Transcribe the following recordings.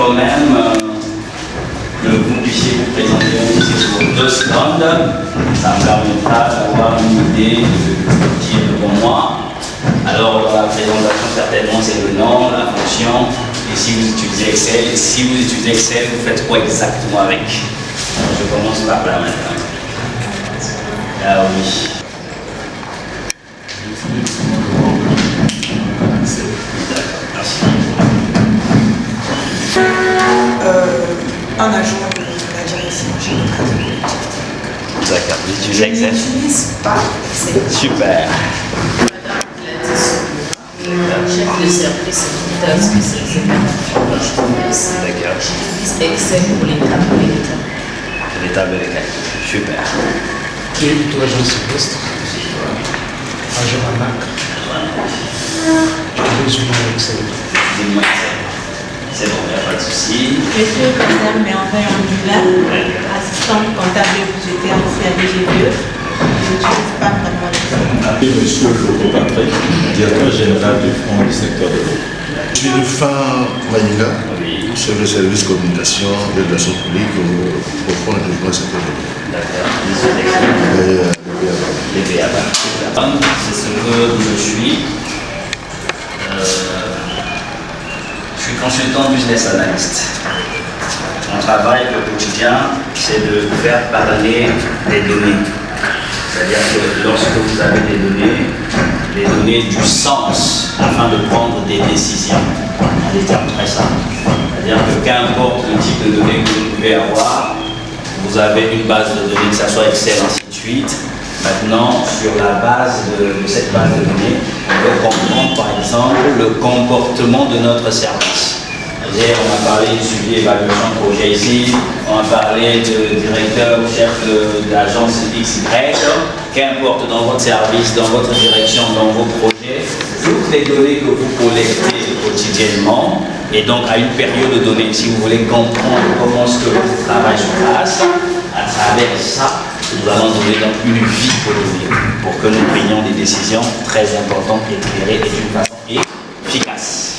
quand même que vous puissiez vous présenter sur 2 secondes. Ça me permettra d'avoir une idée de ce qui est devant moi. Alors, dans la présentation, certainement, c'est le nom, la fonction, et si vous utilisez Excel. Et si vous utilisez Excel, vous faites quoi exactement avec? Je commence par là maintenant. Ah oui. Un agent de la direction générale de collectivité. D'accord, vous utilisez Excel? Je n'utilise pas Excel. Super. Chef de service spécialisé dans la service. D'accord. J'utilise Excel pour les tableaux et les tableaux. Les tables et les calculs. Super. Qui est plutôt agent Sylvestre, agent ANAC. Je résume Excel. Dis-moi Excel. C'est bon, il n'y a pas de souci. Monsieur Madame Merveille Andula, assistante comptable et budgétaire ici à DGPE. Je n'utilise pas vraiment Excel. Et Monsieur Loco Patrick, directeur général du fonds du secteur de l'eau. Je suis le fin Maïga, Oui. sur le service communication de relations publiques au fonds de développement secteur de l'eau. D'accord. Les BABA. C'est ce que je suis. Je suis consultant business analyst. Mon travail au quotidien, c'est de faire parler des données. C'est-à-dire que lorsque vous avez des données du sens afin de prendre des décisions, en des termes très simples. C'est-à-dire que qu'importe le type de données que vous pouvez avoir, vous avez une base de données, que ce soit Excel, ainsi de suite. Maintenant, sur la base de cette base de données, on peut comprendre par exemple le comportement de notre service. C'est-à-dire, on a parlé de suivi évaluation de projet ici, on a parlé de directeur ou chef d'agence XY, qu'importe dans votre service, dans votre direction, dans vos projets, toutes les données que vous collectez quotidiennement, et donc à une période donnée, si vous voulez comprendre comment est-ce que votre travail se passe, à travers ça, nous allons donner donc une vie aux données pour que nous prenions des décisions très importantes, éclairées et d'une façon efficace.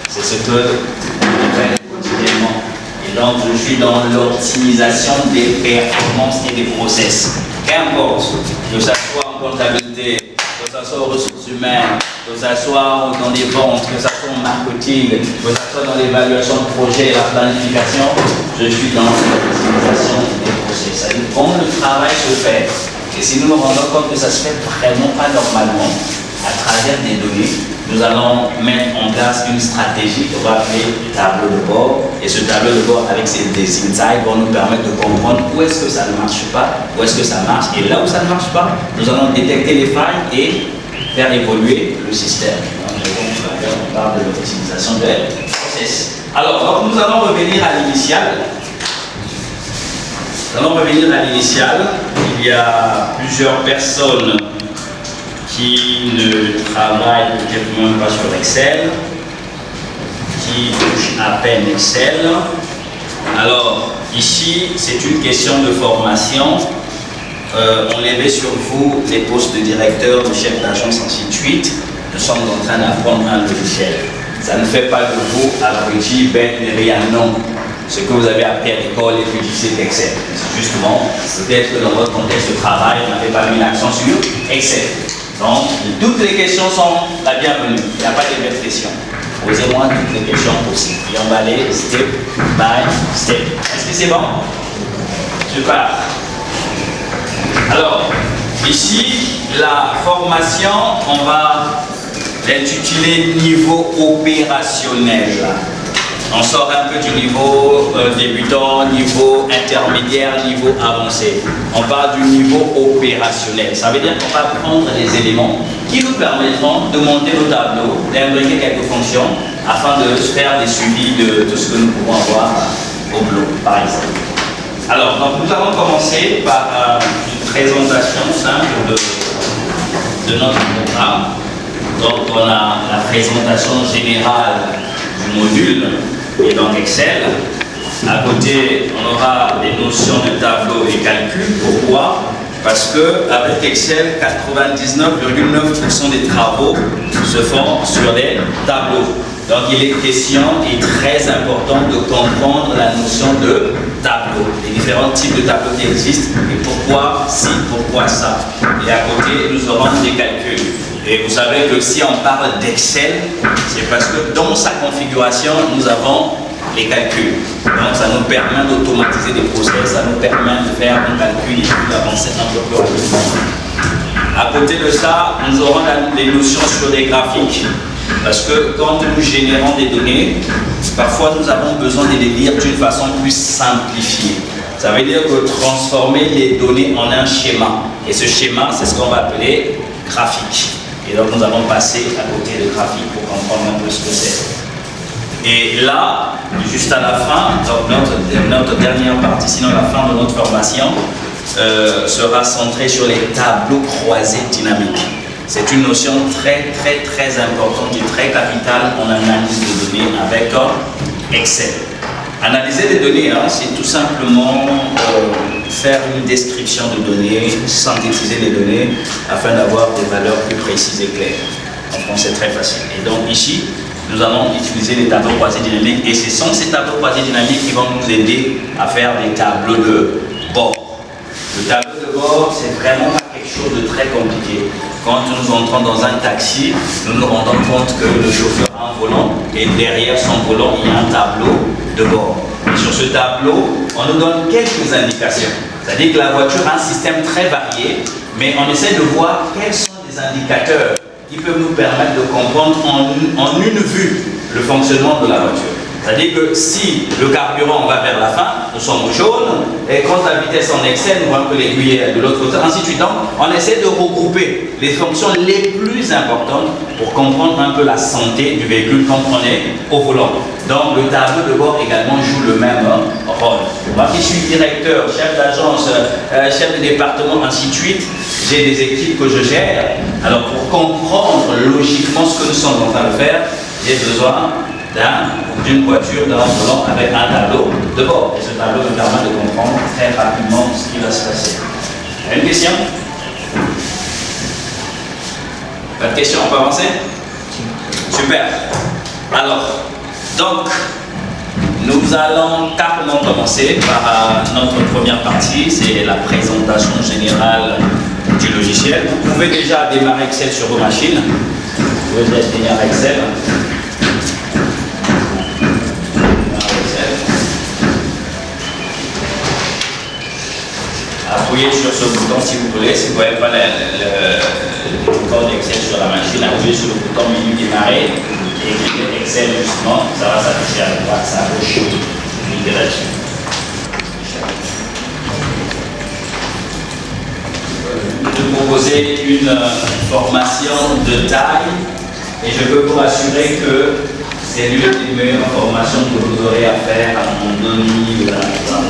C'est ce que nous faisons quotidiennement. Et donc, je suis dans l'optimisation des performances et des process. Qu'importe, que ce soit en comptabilité, que ce soit aux ressources humaines, que ce soit dans les ventes, que ce soit en marketing, que ce soit dans l'évaluation de projet, la planification, je suis dans l'optimisation des process. C'est-à-dire comment le travail se fait. Et si nous nous rendons compte que ça se fait vraiment pas normalement, à travers des données, nous allons mettre en place une stratégie qu'on va appeler tableau de bord. Et ce tableau de bord avec des insights vont nous permettre de comprendre où est-ce que ça ne marche pas, où est-ce que ça marche. Et là où ça ne marche pas, nous allons détecter les failles et faire évoluer le système. Donc, on parle de l'optimisation des process. Alors, donc, nous allons revenir à l'initial. Il y a plusieurs personnes qui ne travaillent peut-être même pas sur Excel, qui touchent à peine Excel. Alors, ici, c'est une question de formation. On avait sur vous les postes de directeur, de chef d'agence, ainsi de suite. Nous sommes en train d'apprendre un logiciel. Ça ne fait pas de vous abruti, bête, mais rien, non. Ce que vous avez appris à l'école et puis c'est Excel. C'est justement, peut-être que dans votre contexte de travail, on n'avait pas mis l'accent sur Excel. Donc, toutes les questions sont la bienvenue. Il n'y a pas de belles questions. Posez-moi toutes les questions possibles. Et on va aller step by step. Est-ce que c'est bon? Super. Alors, ici, la formation, on va l'intituler niveau opérationnel. On sort un peu du niveau débutant, niveau intermédiaire, niveau avancé. On parle du niveau opérationnel. Ça veut dire qu'on va prendre des éléments qui nous permettront de monter nos tableaux, d'imbriquer quelques fonctions afin de faire des suivis de tout ce que nous pouvons avoir au boulot, par exemple. Alors, donc, nous allons commencer par une présentation simple de notre programme. Donc, on a la présentation générale du module et donc Excel. À côté, on aura des notions de tableau et calcul. Pourquoi? Parce qu'avec Excel, 99,9% des travaux se font sur les tableaux. Donc il est question et très important de comprendre la notion de tableau, les différents types de tableaux qui existent et pourquoi ci, pourquoi ça. Et à côté, nous aurons des calculs. Et vous savez que si on parle d'Excel, c'est parce que dans sa configuration, nous avons les calculs. Donc ça nous permet d'automatiser des process, ça nous permet de faire un calcul et d'avancer un peu plus rapidement. À côté de ça, nous aurons des notions sur des graphiques. Parce que quand nous générons des données, parfois nous avons besoin de les lire d'une façon plus simplifiée. Ça veut dire que transformer les données en un schéma. Et ce schéma, c'est ce qu'on va appeler graphique. Et donc nous allons passer à côté de graphique pour comprendre un peu ce que c'est. Et là, juste à la fin, donc notre dernière partie, sinon la fin de notre formation, sera centrée sur les tableaux croisés dynamiques. C'est une notion très importante et très capitale en analyse de données avec Excel. Analyser des données, c'est tout simplement faire une description de données, synthétiser les données afin d'avoir des valeurs plus précises et claires. Donc c'est très facile. Et donc ici, nous allons utiliser les tableaux croisés dynamiques et ce sont ces tableaux croisés dynamiques qui vont nous aider à faire des tableaux de bord. Le tableau de bord, c'est vraiment pas quelque chose de très compliqué. Quand nous entrons dans un taxi, nous nous rendons compte que le chauffeur a un volant et derrière son volant, il y a un tableau de bord. Et sur ce tableau, on nous donne quelques indications. C'est-à-dire que la voiture a un système très varié, mais on essaie de voir quels sont les indicateurs qui peuvent nous permettre de comprendre en une vue le fonctionnement de la voiture. C'est-à-dire que si le carburant va vers la fin, nous sommes au jaune, et quand la vitesse en excès, nous voyons que l'aiguille est de l'autre côté, ainsi de suite. Donc, on essaie de regrouper les fonctions les plus importantes pour comprendre un peu la santé du véhicule quand on est au volant. Donc, le tableau de bord également joue le même rôle. Moi qui suis directeur, chef d'agence, chef de département, ainsi de suite, j'ai des équipes que je gère. Alors, pour comprendre logiquement ce que nous sommes en train de faire, j'ai besoin d'une voiture, d'un volant avec un tableau de bord. Et ce tableau me permet de comprendre très rapidement ce qui va se passer. Une question? Pas de question, on peut avancer? Super. Alors, donc, nous allons carrément commencer par notre première partie, c'est la présentation générale du logiciel. Vous pouvez déjà démarrer Excel sur vos machines. Vous pouvez déjà démarrer Excel. Appuyez sur ce bouton si vous voulez. Si vous ne voyez pas le bouton d'Excel sur la machine, appuyez sur le bouton menu démarrer et cliquez Excel justement. Ça va s'afficher à droite, à gauche. Cliquez là-dessus. Je vais vous proposer une formation de taille et je peux vous rassurer que c'est l'une des meilleures formations que vous aurez à faire en 2000 dans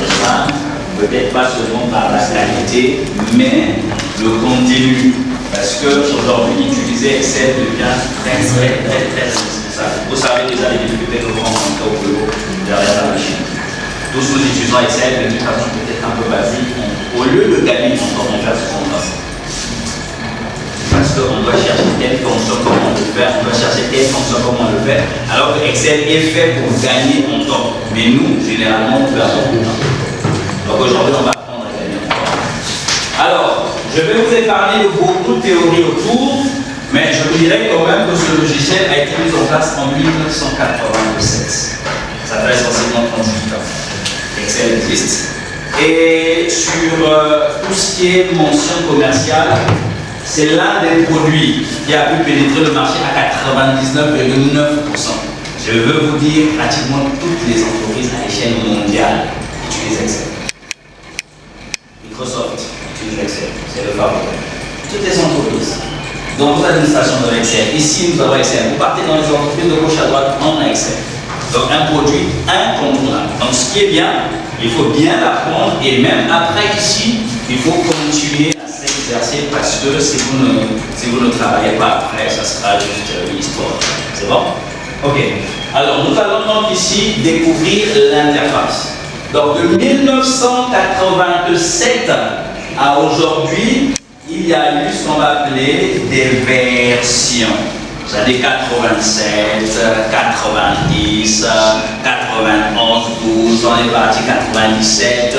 peut-être pas seulement par la qualité, mais le contenu. Parce qu'aujourd'hui, utiliser Excel devient très indispensable. Vous savez déjà les difficultés que vous rencontrez au bureau derrière la machine. Tous nous utilisons Excel d'une façon peut-être un peu basique. Au lieu de gagner en temps, on fait ce qu'on doit. Parce qu'on doit chercher telle fonction, comment on le fait, on doit chercher telle fonction, comment on le fait. Alors que Excel est fait pour gagner en temps. Mais nous, généralement, on perd beaucoup de temps. Donc aujourd'hui, on va apprendre à gagner en temps. Alors, je vais vous épargner de beaucoup de théories autour, mais je vous dirais quand même que ce logiciel a été mis en place en 1987. Ça fait essentiellement 38 ans. Excel existe. Et sur tout ce qui est mention commerciale, c'est l'un des produits qui a pu pénétrer le marché à 99,9%. Je veux vous dire, pratiquement toutes les entreprises à l'échelle mondiale utilisent Excel. Microsoft utilise Excel, c'est le fabricant. Toutes les entreprises. Donc, vos administrations de Excel. Ici, nous avons Excel. Vous partez dans les entreprises de gauche à droite, on a Excel. Donc, un produit incontournable. Donc, ce qui est bien, il faut bien l'apprendre et même après ici, il faut continuer à s'exercer parce que si vous ne travaillez pas après, ça sera juste l'histoire. C'est bon? Ok. Alors, nous allons donc ici découvrir l'interface. Donc, de 1987 à aujourd'hui, il y a eu ce qu'on va appeler des versions. Vous avez 87, 90, 91, 12, on est parti 97,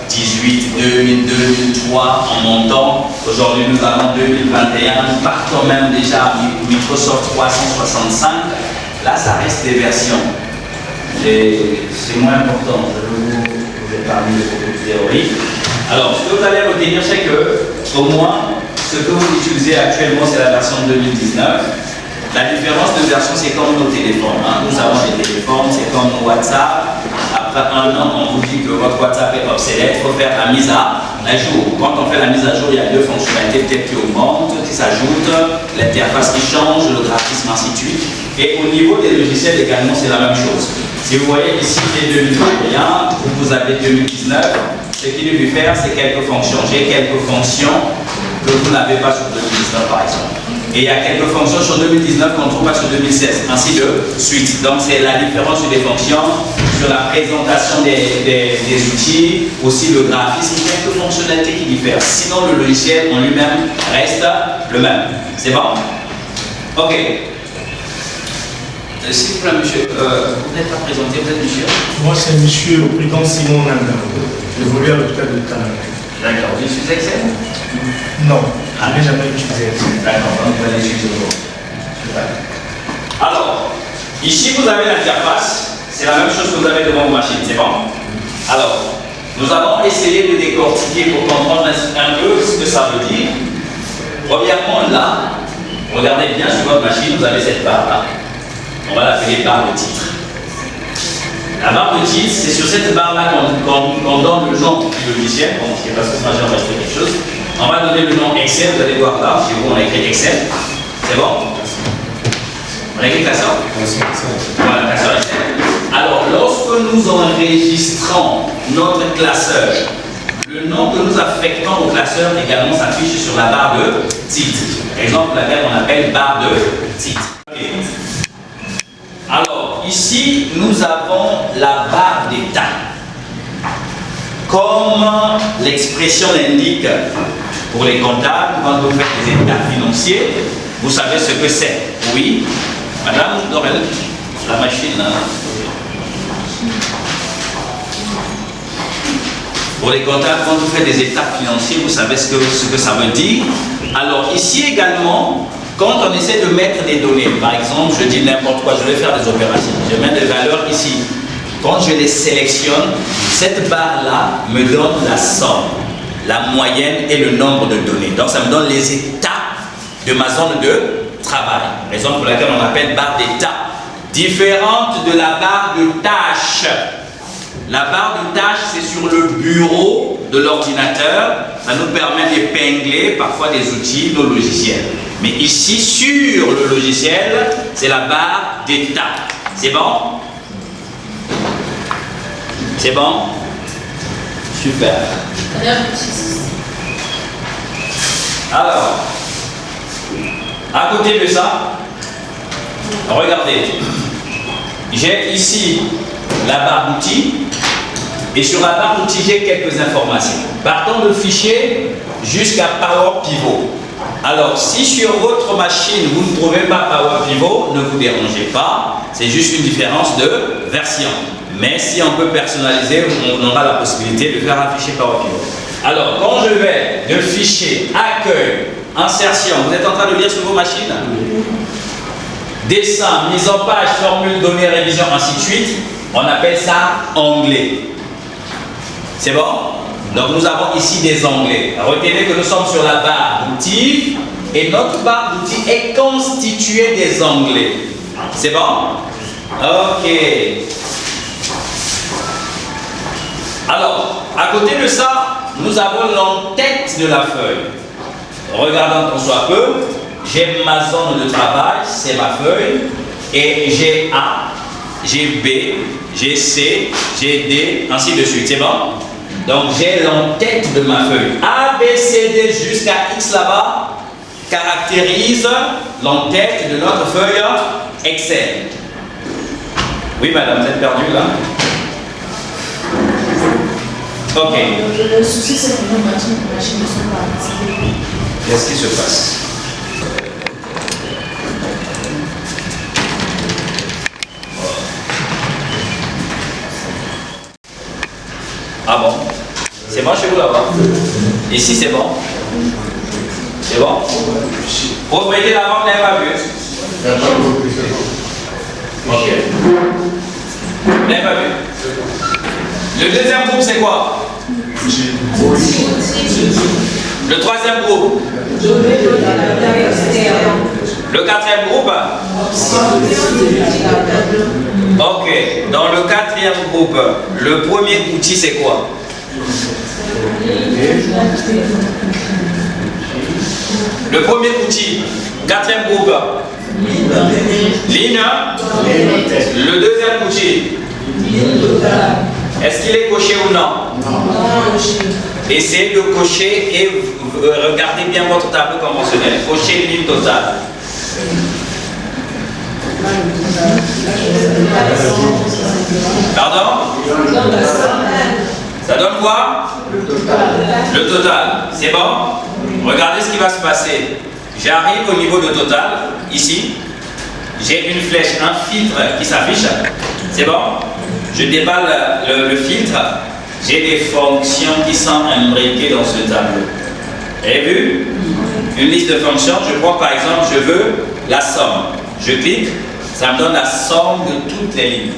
18, 2000, 2003 en montant. Aujourd'hui nous avons 2021, nous partons même déjà à Microsoft 365. Là ça reste des versions. Et c'est moins important, je vais parler de beaucoup de théorie. Alors ce que vous allez retenir c'est que au moins ce que vous utilisez actuellement c'est la version 2019. La différence de version, c'est comme nos téléphones. Hein. Nous avons des téléphones, c'est comme nos WhatsApp. Après un an, on vous dit que votre WhatsApp est obsolète, il faut faire la mise à jour. Quand on fait la mise à jour, il y a deux fonctionnalités peut-être qui augmentent, qui s'ajoutent, l'interface qui change, le graphisme, ainsi de suite. Et au niveau des logiciels également, c'est la même chose. Si vous voyez ici, c'est 2021, vous avez 2019, ce qu'il veut faire, c'est quelques fonctions. J'ai quelques fonctions que vous n'avez pas sur 2019 par exemple. Et il y a quelques fonctions sur 2019 qu'on ne trouve pas sur 2016, ainsi de suite. Donc c'est la différence sur les fonctions, sur la présentation des outils, aussi le graphisme, quelques fonctionnalités qui diffèrent. Sinon le logiciel en lui-même reste le même. C'est bon? Ok. S'il vous plaît, monsieur, vous n'êtes pas présenté, vous êtes monsieur? Moi, c'est monsieur le président Simon Nanda. J'évolue à l'hôpital de Canada. D'accord. Vous utilisez Excel? Non, je n'ai jamais utilisé Excel. D'accord, donc vous allez utiliser aujourd'hui. Alors, ici vous avez l'interface, c'est la même chose que vous avez devant vos machines, c'est bon? Alors, nous allons essayer de décortiquer pour comprendre un peu ce que ça veut dire. Premièrement, là, regardez bien sur votre machine, vous avez cette barre-là. On va l'appeler barre de titre. La barre de titre, c'est sur cette barre-là qu'on donne le nom du logiciel. Bon, je ne sais pas si moi j'ai enregistré quelque chose. On va donner le nom Excel, vous allez voir là, chez vous on a écrit Excel. C'est bon? On a écrit classeur? Voilà, classeur Excel. Alors, lorsque nous enregistrons notre classeur, le nom que nous affectons au classeur également s'affiche sur la barre de titre. Par exemple, laquelle on appelle barre de titre. Okay. Alors, ici, nous avons la barre d'état. Comme l'expression l'indique pour les comptables, quand vous faites des états financiers, vous savez ce que c'est. Oui, Madame Dorel, la machine là. Pour les comptables, quand vous faites des états financiers, vous savez ce que ça veut dire. Alors, ici également, quand on essaie de mettre des données, par exemple, je dis n'importe quoi, je vais faire des opérations, je mets des valeurs ici. Quand je les sélectionne, cette barre-là me donne la somme, la moyenne et le nombre de données. Donc ça me donne les états de ma zone de travail. Raison pour laquelle on appelle barre d'état. Différente de la barre de tâches. La barre de tâches, c'est sur le bureau de l'ordinateur. Ça nous permet d'épingler parfois des outils, nos logiciels. Mais ici, sur le logiciel, c'est la barre d'état. C'est bon? C'est bon? Super. Alors, à côté de ça, regardez. J'ai ici la barre d'outils. Et sur la barre d'outils, j'ai quelques informations. Partons de fichier jusqu'à Power Pivot. Alors, si sur votre machine, vous ne trouvez pas Power Pivot, ne vous dérangez pas. C'est juste une différence de version. Mais si on peut personnaliser, on aura la possibilité de faire un fichier Power Pivot. Alors, quand je vais de fichier, accueil, insertion, vous êtes en train de lire sur vos machines? Dessin, mise en page, formule, données, révision, ainsi de suite. On appelle ça onglet. C'est bon? Donc nous avons ici des onglets. Retenez que nous sommes sur la barre d'outils et notre barre d'outils est constituée des onglets. C'est bon? Ok. Alors, à côté de ça, nous avons l'entête de la feuille. Regardons qu'on soit peu. J'ai ma zone de travail, c'est ma feuille. Et j'ai A, j'ai B, j'ai C, j'ai D, ainsi de suite. C'est bon? Donc j'ai l'entête de ma feuille. A, B, C, D jusqu'à X là-bas caractérise l'entête de notre feuille Excel. Oui, madame, vous êtes perdue là? Ok. Le souci, c'est que nos machines ne sont pas activées. Qu'est-ce qui se passe? Ah bon? C'est bon chez vous là-bas? Ici c'est bon? C'est bon? Propriété la banque n'avez pas vu? Ok. Vous n'avez pas vu? Le deuxième groupe c'est quoi? Le troisième groupe? Le quatrième groupe? Ok. Dans le quatrième groupe, le premier outil c'est quoi? Le premier outil, quatrième groupe. Ligne. Le deuxième outil. Est-ce qu'il est coché ou non? Essayez de cocher et regardez bien votre tableau conventionnel. Cochez ligne totale. Pardon? Ça donne quoi? Le total. C'est bon? Regardez ce qui va se passer. J'arrive au niveau de total, ici. J'ai une flèche, un filtre qui s'affiche. C'est bon? Je déballe le filtre. J'ai des fonctions qui sont imbriquées dans ce tableau. Vous avez vu? Une liste de fonctions. Je prends par exemple, je veux la somme. Je clique, ça me donne la somme de toutes les lignes.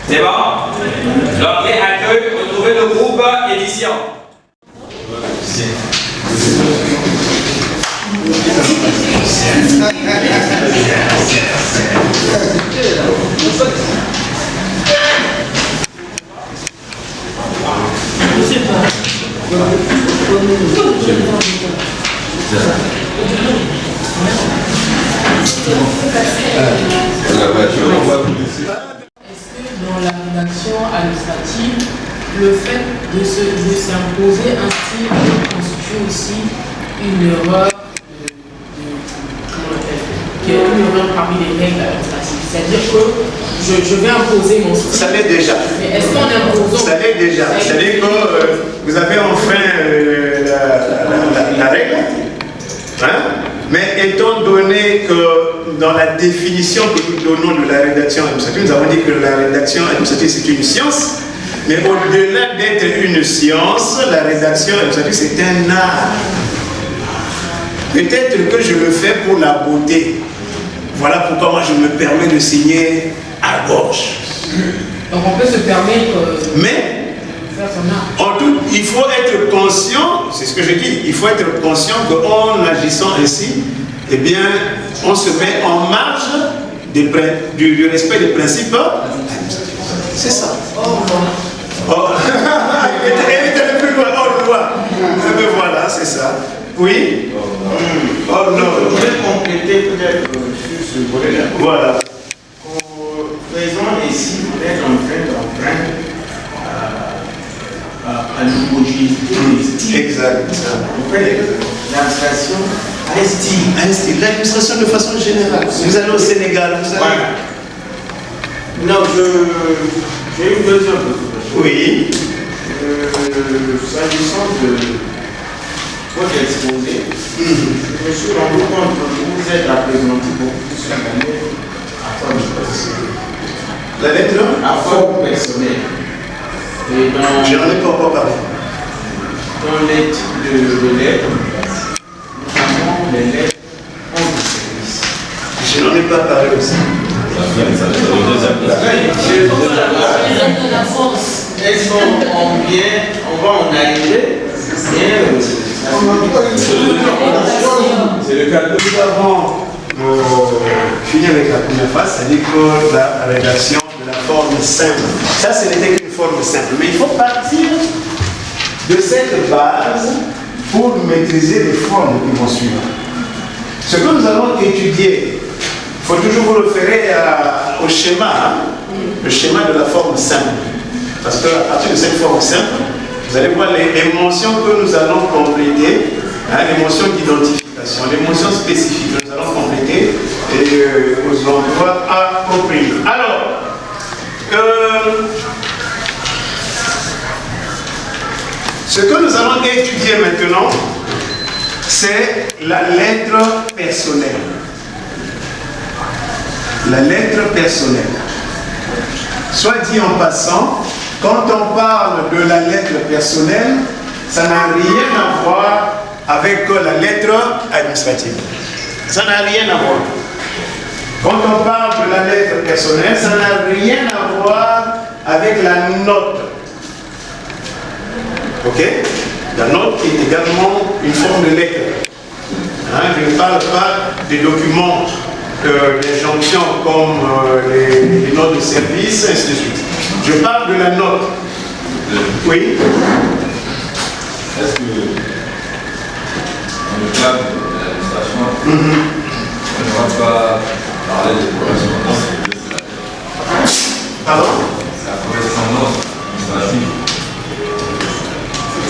C'est bon? L'onglet accueil, retrouvez le groupe édition. Dans la rédaction administrative, le fait de s'imposer un style constitue aussi une erreur, qui est une erreur parmi les règles administratives. C'est-à-dire que je vais imposer mon style. Ça l'est déjà. Mais est-ce qu'en imposant... Ça l'est déjà. C'est-à-dire que vous avez enfreint la règle. Hein? Mais étant donné que dans la définition que nous donnons de la rédaction administrative, nous avons dit que la rédaction administrative c'est une science, mais au-delà d'être une science, la rédaction administrative c'est un art. Peut-être que je le fais pour la beauté. Voilà pourquoi moi je me permets de signer à gauche. Donc on peut se permettre mais de faire son art. en tout, il faut être conscient, c'est ce que je dis, il faut être conscient qu'en agissant ainsi, eh bien, on se met en marge du respect des principes. C'est ça. Oh. Il était le plus loin. Oh, le loin. Mais voilà, c'est ça. Oui. Oh non. Je voudrais compléter peut-être sur ce volet-là. Voilà. Faisons ici peut-être en train d'emprunter à l'homogénéité des styles. Exact. L'administration a un style. Un style. L'administration de façon générale. Vous allez au Sénégal, vous allez... Voilà. Non, j'ai une deuxième préoccupation. Oui. S'agissant de votre exposé, je me suis rendu compte que vous êtes représenté beaucoup plus chaque année à forme personnelle. La lettre À forme personnelle. Et dans, je n'en ai pas encore parlé. dans les types de lettres, notamment les lettres en service. Je n'en ai pas parlé aussi. Est-ce qu'on va en arriver? C'est le cas. Nous avons fini avec la première phase, c'est-à-dire que la rédaction de la forme simple. Ça, ce n'était qu'une forme simple. Mais il faut partir de cette base pour maîtriser les formes qui vont suivre. Ce que nous allons étudier, il faut toujours vous référer au schéma, hein, le schéma de la forme simple. Parce qu'à partir de cette forme simple, vous allez voir les mentions que nous allons compléter, hein, les mentions d'identification, les mentions spécifiques que nous allons compléter et aux endroits appropriés. Alors, ce que nous allons étudier maintenant, c'est la lettre personnelle. La lettre personnelle. Soit dit en passant, quand on parle de la lettre personnelle, ça n'a rien à voir avec la lettre administrative. Ça n'a rien à voir. Quand on parle de la lettre personnelle, ça n'a rien à voir avec la note. Ok? La note est également une forme de lettre. Hein, je ne parle pas des documents d'injonction comme les notes de service, ainsi de suite. Je parle de la note. Oui? Est-ce que dans le cadre de l'administration, on ne va pas parler de correspondance législative? Pardon? La correspondance administrative.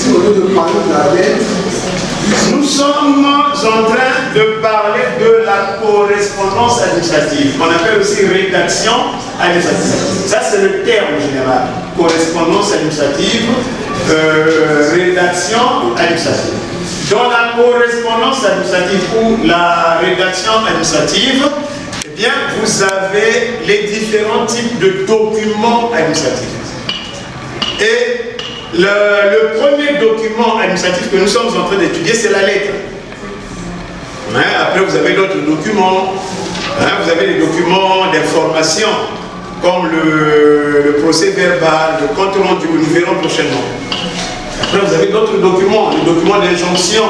Au lieu de parler de la lettre, nous sommes en train de parler de la correspondance administrative, qu'on appelle aussi rédaction administrative. Ça, c'est le terme général. Correspondance administrative, rédaction administrative. Dans la correspondance administrative ou la rédaction administrative, eh bien, vous avez les différents types de documents administratifs. Et le premier document administratif que nous sommes en train d'étudier, c'est la lettre. Hein, après, vous avez d'autres documents. Hein, vous avez les documents d'information, comme le procès verbal, le compte rendu, nous verrons prochainement. Après, vous avez d'autres documents, les documents d'injonction.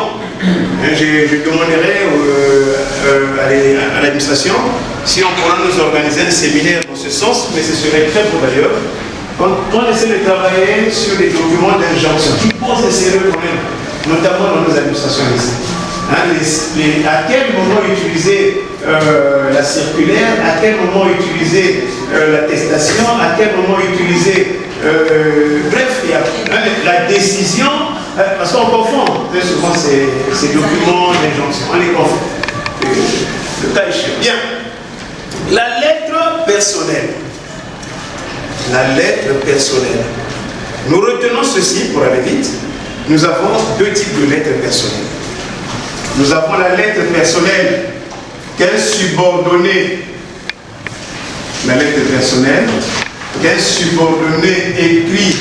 Hein, je demanderai à l'administration si on pourra nous organiser un séminaire dans ce sens, mais ce serait très beau d'ailleurs. On essaie de travailler sur les documents d'injonction qui posent des sérieux problèmes, notamment dans nos administrations ici. Hein, à quel moment utiliser la circulaire, à quel moment utiliser l'attestation, à quel moment utiliser bref, il y a la décision, parce qu'on confond très souvent ces documents d'injonction, on les confond. Le cas échéant. Bien. La lettre personnelle. La lettre personnelle. Nous retenons ceci pour aller vite. Nous avons deux types de lettres personnelles. Nous avons la lettre personnelle qu'un subordonné, la lettre personnelle qu'un subordonné écrit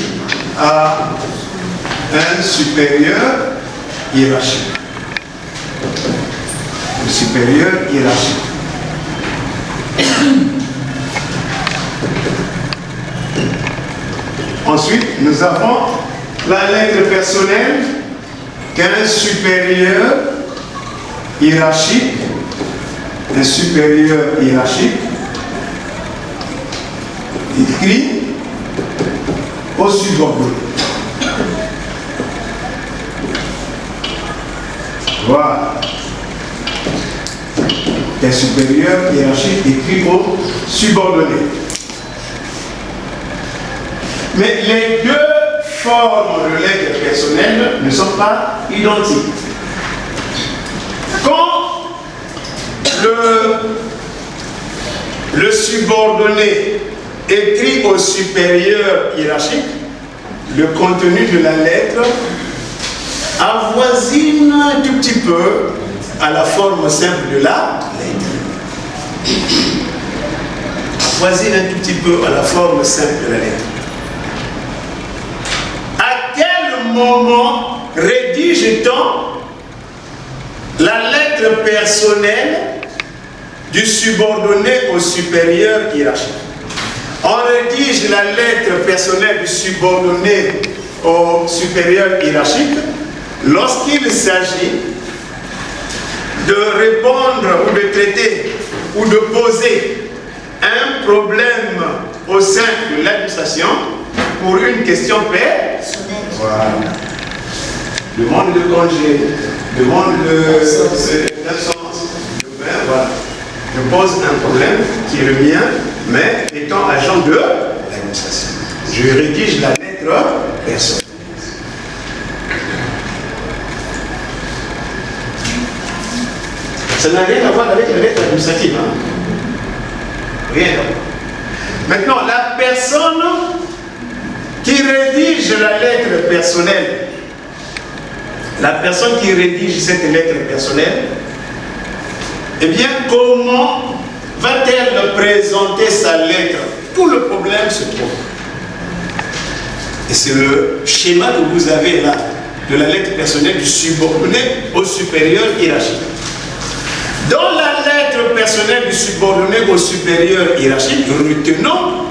à un supérieur hiérarchique. Le supérieur hiérarchique. Ensuite, nous avons la lettre personnelle qu'un supérieur hiérarchique, un supérieur hiérarchique écrit au subordonné. Voilà. Un supérieur hiérarchique écrit au subordonné. Mais les deux formes de lettres personnelles ne sont pas identiques. Quand le subordonné écrit au supérieur hiérarchique, le contenu de la lettre avoisine un tout petit peu à la forme simple de la lettre. Avoisine un tout petit peu à la forme simple de la lettre. À quel moment rédige-t-on la lettre personnelle du subordonné au supérieur hiérarchique? On rédige la lettre personnelle du subordonné au supérieur hiérarchique lorsqu'il s'agit de répondre ou de traiter ou de poser un problème au sein de l'administration pour une question personnelle. Voilà. Demande de congé, demande d'absence. Voilà. Je pose un problème qui est le mien, mais étant agent de l'administration. Je rédige la lettre personnelle. Ça n'a rien à voir avec la lettre administrative. Hein? Rien à voir. Maintenant, la personne qui rédige la lettre personnelle, la personne qui rédige cette lettre personnelle, eh bien, comment va-t-elle présenter sa lettre? Tout le problème se trouve. Et c'est le schéma que vous avez là, de la lettre personnelle du subordonné au supérieur hiérarchique. Dans la lettre personnelle du subordonné au supérieur hiérarchique, retenons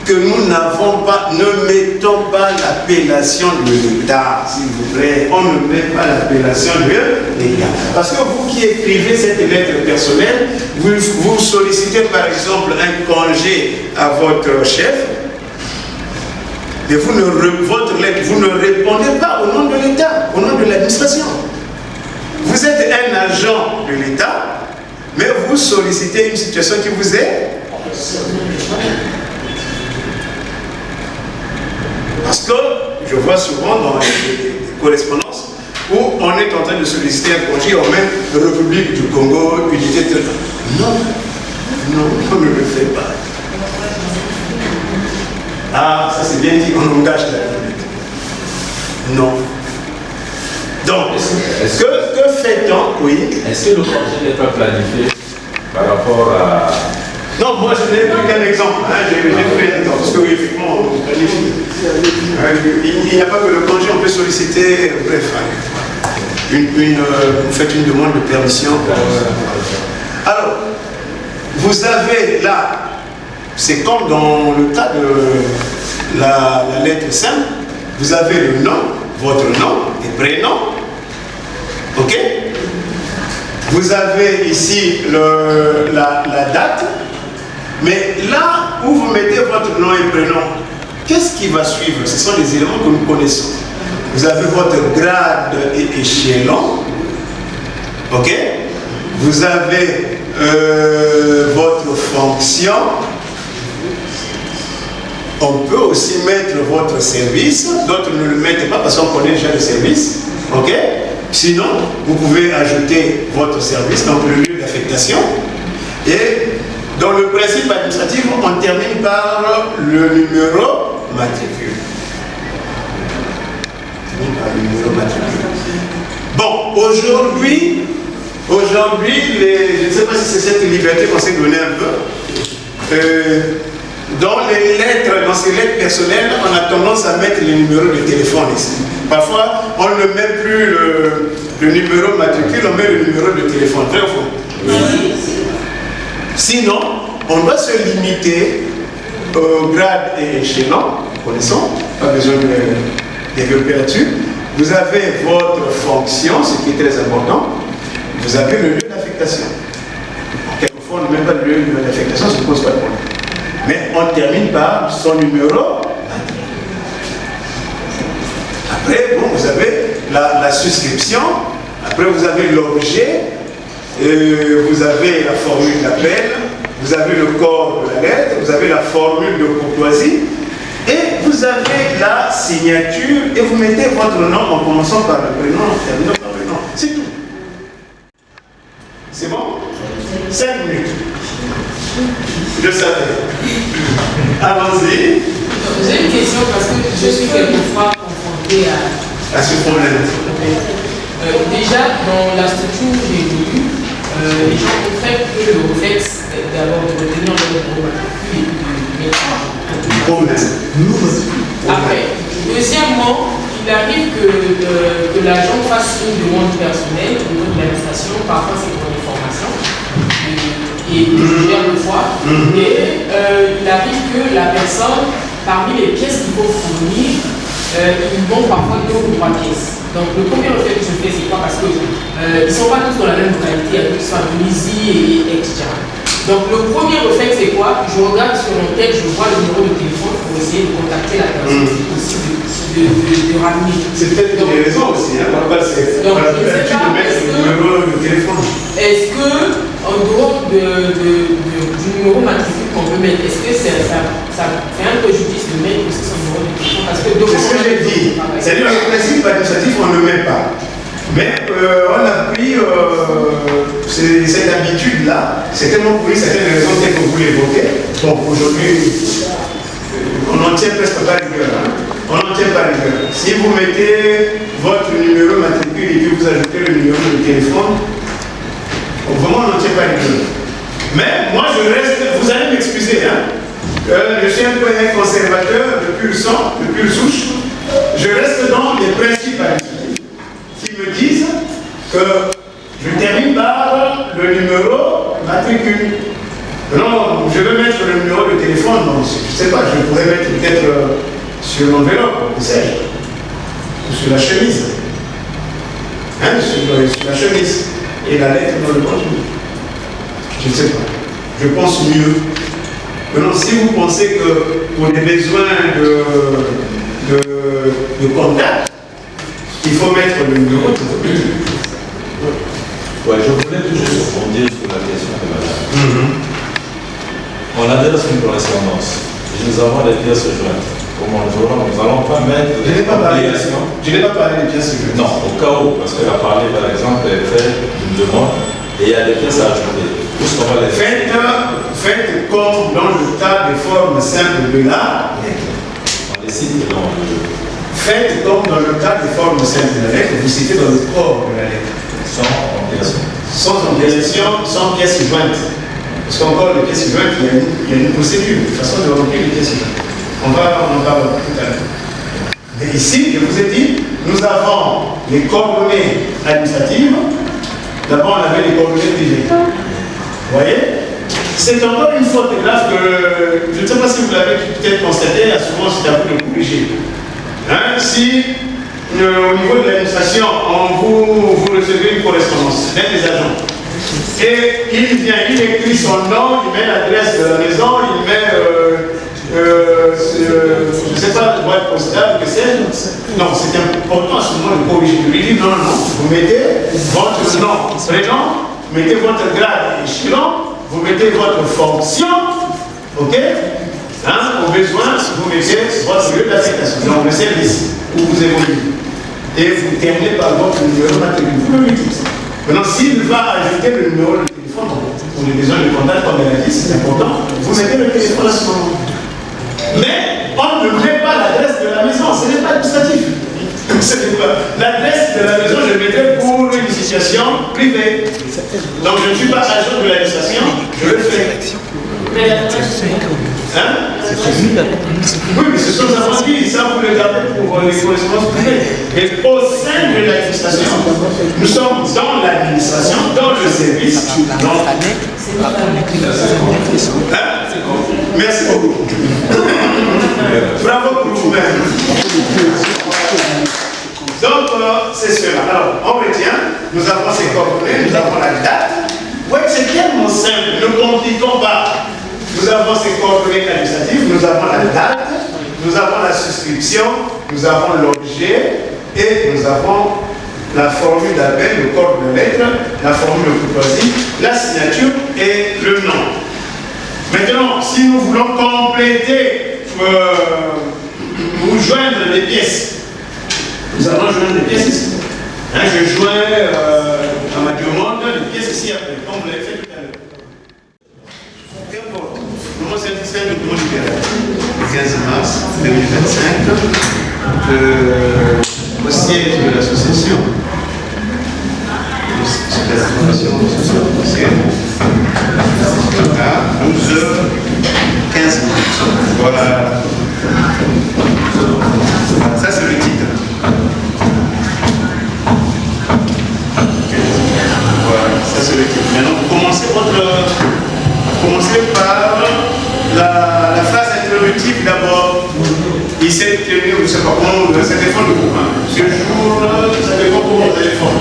que nous n'avons pas, ne mettons pas l'appellation de l'État, s'il vous plaît. On ne met pas l'appellation de l'État. Parce que vous qui écrivez cette lettre personnelle, vous sollicitez par exemple un congé à votre chef, et votre lettre, vous ne répondez pas au nom de l'État, au nom de l'administration. Vous êtes un agent de l'État, mais vous sollicitez une situation qui vous est. Parce que je vois souvent dans les correspondances où on est en train de solliciter un congé en même République du Congo, unité de... Non, non, on ne le fait pas. Ah, ça c'est bien dit, on engage la République. Non. Donc, que fait-on? Oui. Est-ce que le congé n'est pas planifié par rapport à... Non, moi je n'ai pris qu'un exemple. Hein. J'ai pris un exemple. Parce que oui, effectivement, on planifie. Il n'y a pas que le congé, on peut solliciter, bref, vous faites une demande de permission. Alors, vous avez là, c'est comme dans le cas de la lettre simple, vous avez le nom, votre nom et prénom. Ok? Vous avez ici la date. Mais là où vous mettez votre nom et prénom, qu'est-ce qui va suivre? Ce sont des éléments que nous connaissons. Vous avez votre grade et échelon. Ok? Vous avez votre fonction. On peut aussi mettre votre service. D'autres ne le mettent pas parce qu'on connaît déjà le service. Ok? Sinon, vous pouvez ajouter votre service, donc le lieu d'affectation. Et dans le principe administratif, on termine par le numéro matricule. Bon, aujourd'hui, je ne sais pas si c'est cette liberté qu'on s'est donnée un peu. Dans les lettres, dans ces lettres personnelles, on a tendance à mettre les numéros de téléphone ici. Parfois, on ne met plus le numéro matricule, on met le numéro de téléphone. Vrai ou faux? Oui. Sinon, on doit se limiter au grade et échelon, nous connaissons, pas besoin de développer là-dessus. Vous avez votre fonction, ce qui est très important. Vous avez le lieu d'affectation. Quelquefois, on ne met pas le lieu d'affectation, ça ne pose pas de problème. Mais on termine par son numéro. Après, bon, vous avez la souscription. Après, vous avez l'objet. Vous avez la formule d'appel. Vous avez le corps de la lettre. Vous avez la formule de courtoisie. Et vous avez la signature. Et vous mettez votre nom en commençant par le prénom, en terminant par le nom. C'est tout. C'est bon? 5 minutes. Je savais. Allons-y. J'ai une question parce que je suis quelquefois confrontée à ce problème. Déjà, dans la structure où j'ai évolué, les gens ont très peu le réflexe d'abord de retenir le numéro matricule et de mettre. Après, deuxièmement, il arrive que l'agent fasse une demande personnelle au niveau de l'administration, parfois c'est pour une formation. Et plusieurs fois. Et il arrive que la personne, parmi les pièces qu'il faut fournir, ils vont parfois 2 ou 3 pièces. Donc le premier effet que je fais, c'est quoi? Parce qu'ils ne sont pas tous dans la même localité, il y a ceux qui sont à Tunisie, et etc. Donc le premier réflexe c'est quoi? Je regarde sur mon texte, je vois le numéro de téléphone pour essayer de contacter la personne, de ramener. C'est peut-être une raison aussi, hein? Donc je ne sais pas, est-ce que en dehors du numéro matricule qu'on peut mettre, est-ce que ça fait un préjudice de mettre aussi son numéro de téléphone? Parce que c'est ce que j'ai dit. C'est-à-dire le principe administratif, on ne le met pas. Mais on a pris cette habitude-là, certainement pour certaines raisons telles que vous l'évoquez. Donc aujourd'hui, on n'en tient presque pas rigueur. Hein? On n'en tient pas rigueur. Si vous mettez votre numéro matricule et que vous ajoutez le numéro de téléphone, vraiment on n'en tient pas rigueur. Mais moi je reste, vous allez m'excuser, hein? Je suis un peu un conservateur de pur sang, de pure souche. Je reste dans les principes qui me disent que je termine par le numéro matricule. Non, je veux mettre le numéro de téléphone, donc, je ne sais pas, je pourrais mettre peut-être sur l'enveloppe, que sais-je, ou sur la chemise. Hein, sur la chemise. Et la lettre dans le contenu. Je ne sais pas. Je pense mieux. Maintenant, si vous pensez que pour des besoins de contact, il faut mettre le numéro. Ouais, je voulais toujours rebondir sur la question de madame. On adresse une correspondance. Nous avons des pièces jointes. Comment nous allons pas mettre Je n'ai pas parlé des pièces jointes. Non, au cas où, parce qu'elle a parlé, par exemple, elle fait une demande et il y a des pièces à ajouter. Puisqu'on va les faire. Faites comme dans le tas de formes simples de la lettre. On les cite dans le. Faites comme dans le cas de formes simples de la lettre, vous citez dans le corps de la lettre. Sans ampliation. Sans ampliation, sans pièces jointes. Parce qu'encore les pièces jointes, il y a une procédure, une façon de remplir les pièces jointes. On va en parler tout à l'heure. Mais ici, je vous ai dit, nous avons les coordonnées administratives. D'abord, on avait les coordonnées privées. Vous voyez? C'est encore une faute grave que je ne sais pas si vous l'avez peut-être constaté, souvent c'est à vous de corriger. Hein? Si au niveau de l'administration, vous recevez une correspondance d'un des agents, et il vient, il écrit son nom, il met l'adresse de la maison, il met, je ne sais pas, le boîte postale, que c'est. Non, c'est important à ce moment de corriger. Je lui dis non, vous mettez votre nom, prénom, mettez votre grade et échelon, vous mettez votre fonction, ok? Hein, au besoin, vous mettez votre lieu d'affectation, donc le service où vous évoluez. Et vous terminez par votre numéro matricule. Vous le dites. Maintenant, s'il va ajouter le numéro de téléphone pour les besoins de contact, comme elle a dit, c'est important, vous mettez le téléphone à ce moment. Mais on ne met pas l'adresse de la maison, ce n'est pas administratif. L'adresse de la maison, je mettrai pour une situation privée. Donc je ne suis pas agent de l'administration, je le fais. Hein? Oui, mais ce sont des aventures, ça vous le gardez pour les correspondances privées. Et au sein de l'administration, nous sommes dans l'administration, dans le service. Hein? Merci beaucoup. Bravo pour vous-même. Donc, c'est cela. Alors, on retient, nous avons ces coordonnées, nous avons la date. Oui, c'est tellement simple, ne compliquons pas. Nous avons ces coordonnées administratives, nous avons la date, nous avons la souscription, nous avons l'objet et nous avons la formule d'appel, le corps de lettre, la formule de courtoisie, la signature et le nom. Maintenant, si nous voulons compléter ou joindre des pièces, nous allons joindre des pièces ici. Hein, je joins à ma demande des pièces ici après, comme vous l'avez fait tout à l'heure. Comment c'est le document libéral? Le 15 mars 2025, au siège de l'association. C'est la formation de l'association à 12h15. Voilà. Ça, c'est le titre. Voilà, ça c'est le titre. Maintenant, commencez par la phase introductive d'abord. Il s'est tenu, je ne sais pas comment, ça dépend de vous. Ce jour, ça dépend de votre téléphone.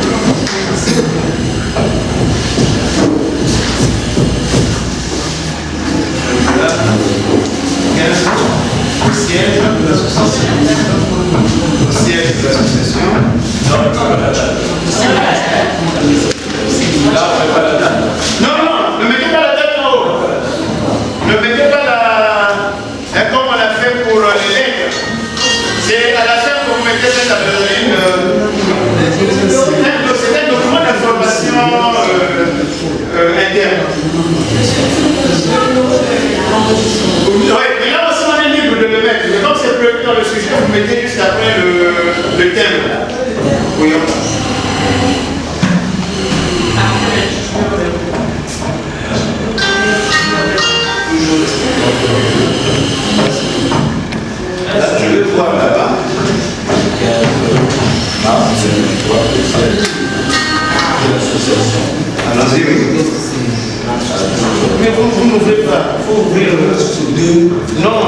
c'est un document d'information interne. Oui, mais là aussi on est libre de le mettre. Mais comme c'est prévu dans le sujet, vous mettez juste après le thème. Oui. Là, je vais voir là-bas. Allons-y, oui. Mais vous n'ouvrez pas. Il faut ouvrir le... Non,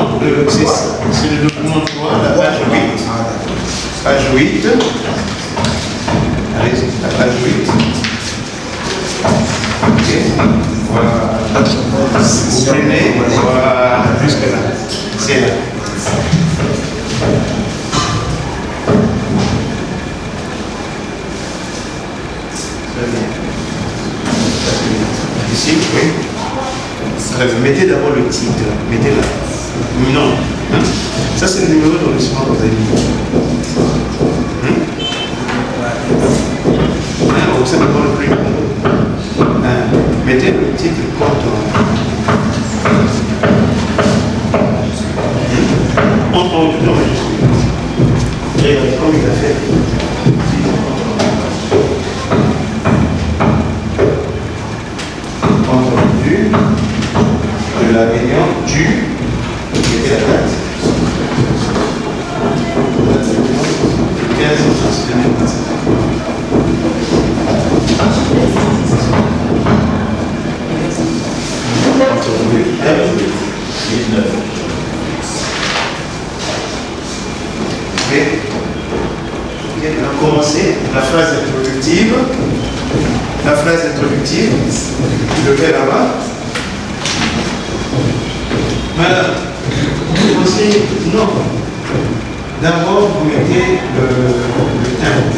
c'est le document 3, la page 8. Page 8. Allez-y, la page 8. Ok. Voilà. Vous prenez, voilà, jusque là. C'est là. Très bien. Ici, oui. Mettez d'abord le titre. Mettez là. Non. Hein? Ça, c'est le numéro d'enregistrement que vous avez mis. C'est d'abord le premier. Mettez le titre compte. On tout enregistré. Et comme il a fait. Compte rendu de la réunion du. Mettez la date. 15 mars 2025. Ok, on va commencer la phrase introductive. La phrase introductive, je vais là-bas. Madame, vous commencez, non. D'abord, vous mettez le thème.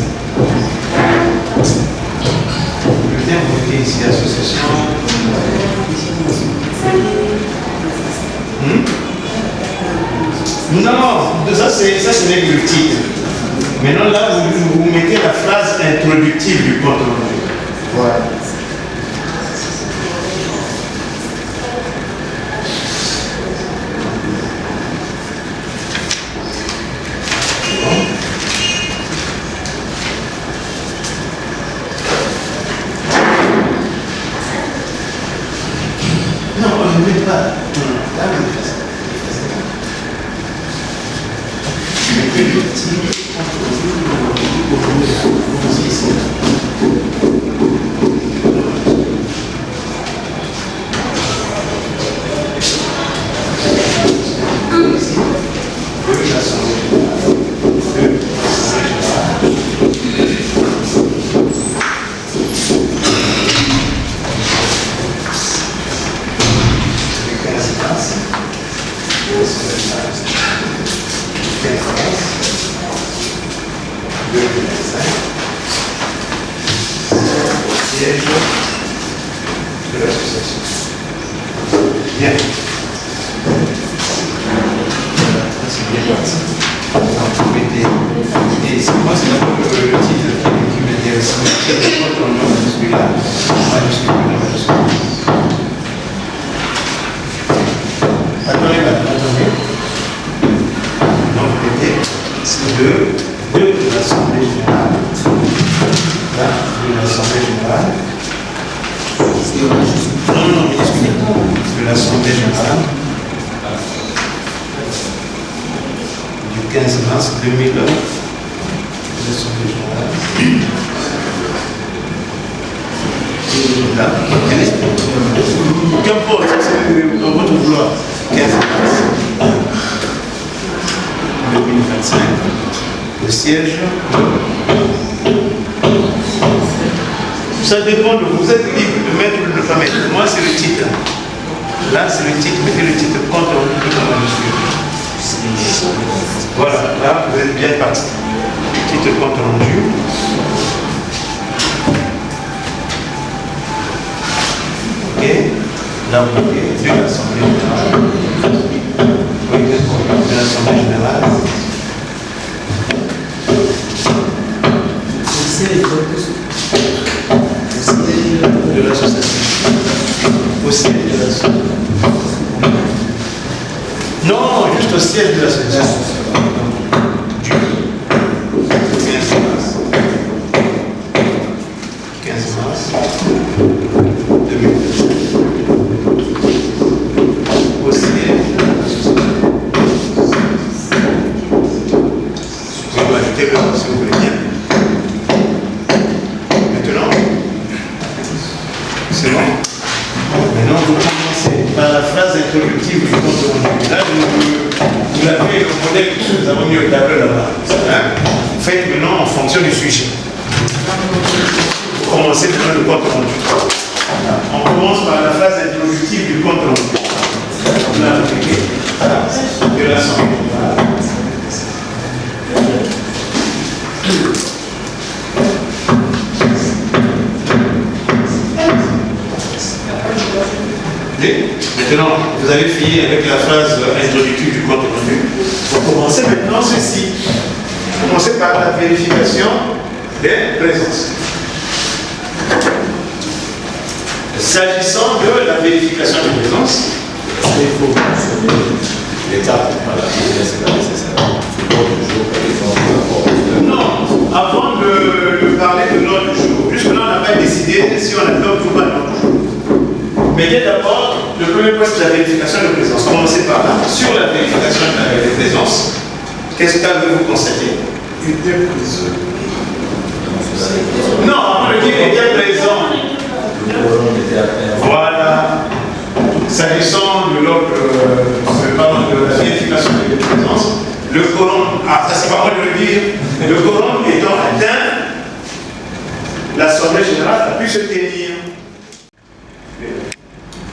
Le thème, vous mettez ici association. Non, ça c'est le titre. Maintenant là, vous mettez la phrase introductive du compte rendu. Voilà. Non, on ne met pas. Là, vous faites ça. Mettez le titre Bien. C'est bien parti. Et moi, c'est d'abord le titre qui m'intéresse. Quand on a celui-là, attendez. Donc, mettez deux de l'Assemblée générale. Là, de l'Assemblée générale. Non, excusez-moi. De l'Assemblée générale. Du 15 mars 2000. L'Assemblée générale. Là, qu'importe, c'est dans votre vouloir. 15 mars 2025. Le siège. Ça dépend de vous. Vous êtes libre de mettre ou de ne pas mettre. Moi, c'est le titre. Là, c'est le titre. Mettez le titre compte rendu de la majuscule. Voilà, là, vous êtes bien parti. Titre compte rendu. Ok. Là, vous mettez de l'Assemblée générale. Oui, de l'Assemblée générale. de l'association. Au siège de l'association. Non, juste au siège de l'association. Du 15 mars. 15 mars 2002. Au siège de l'association. Vous pouvez ajouter le nom si vous voulez bien. Maintenant, c'est bon. Maintenant, vous commencez par la phrase introductive du compte rendu. Là, vous l'avez le modèle que nous avons mis au tableau là-bas. Hein? Faites maintenant en fonction du sujet. Vous commencez maintenant le compte rendu. On commence par la phrase introductive du compte rendu. Là, de l'Assemblée. Maintenant, vous avez fini avec la phrase introductive du compte rendu. Vous commencez maintenant ceci. Commencez par la vérification des présences. S'agissant de la vérification des présences, il faut mentionner l'étape par laquelle c'est pas nécessaire. C'est l'ordre du jour, par exemple. non, avant de parler de l'ordre du jour, jusque-là, on n'a pas décidé si on adopte ou pas l'ordre du jour. Mais dès d'abord, le premier point, c'est la vérification de présence. Commencez par là. Sur la vérification de présence, qu'est-ce qu'avez-vous constaté? Il était présent. Non, on le dit, il était présent. Voilà. S'agissant de l'ordre, de la vérification de présence, le quorum, ça c'est pas moi de le dire, le quorum étant atteint, l'Assemblée générale a pu se tenir.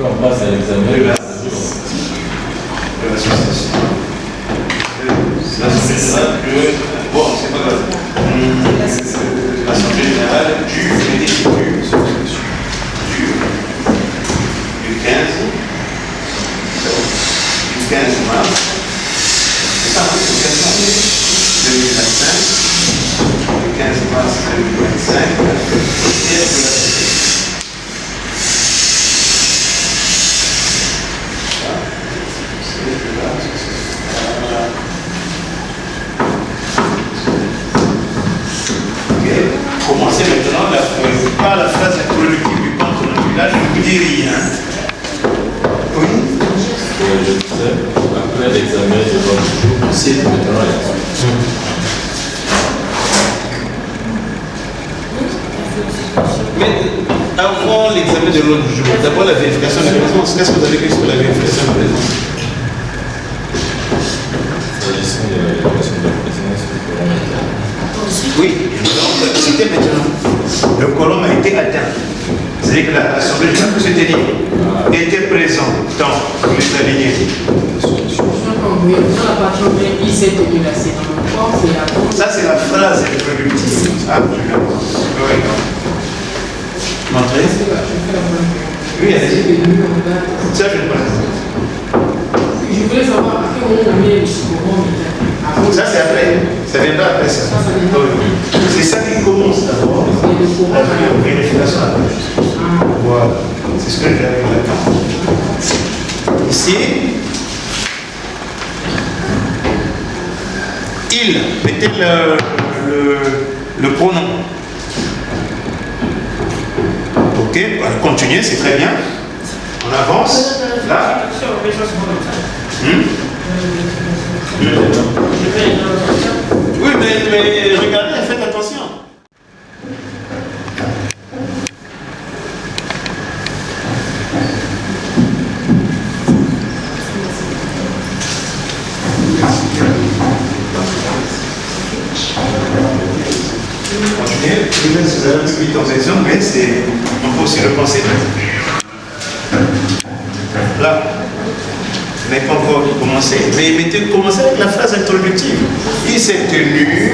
On passe à l'examen de l'association. Bon, c'est pas grave. L'Assemblée générale du 15 mars. C'est ça, c'est 15 mars 2025. Le 15 mars 2025. Commencez maintenant par la phrase introductive du compte rendu. Là, je ne vous dis rien. Oui. Je disais, après l'examen de l'ordre du jour, c'est maintenant l'examen. Mais avant l'examen de l'ordre du jour, d'abord la vérification de présence. Qu'est-ce que vous avez dit sur la vérification de présence? S'agissant de la vérification de présence, oui, nous allons citer maintenant. Le quorum a été atteint. C'est-à-dire que l'Assemblée générale peut se tenir. Était présent dans les alignés. Ça, c'est la phrase introductive. Ah, oui. Montrez. Oui, allez-y. Ça, je ne sais pas. Je voulais savoir à quel moment on met le quorum. Ça, c'est après. Ça viendra après ça. C'est ça qui commence d'abord. La vérification. Voilà. C'est ce que j'ai avec la carte. Ici, il, mettez le pronom. Ok, continuez, c'est très bien. On avance. Là. Oui, mais regardez, faites attention. Continuez, vous avez un peu vite en raison, mais on peut aussi le penser. Là. Vous n'avez pas encore commencé. Mais commencez avec la phrase introductive. Il s'est tenu,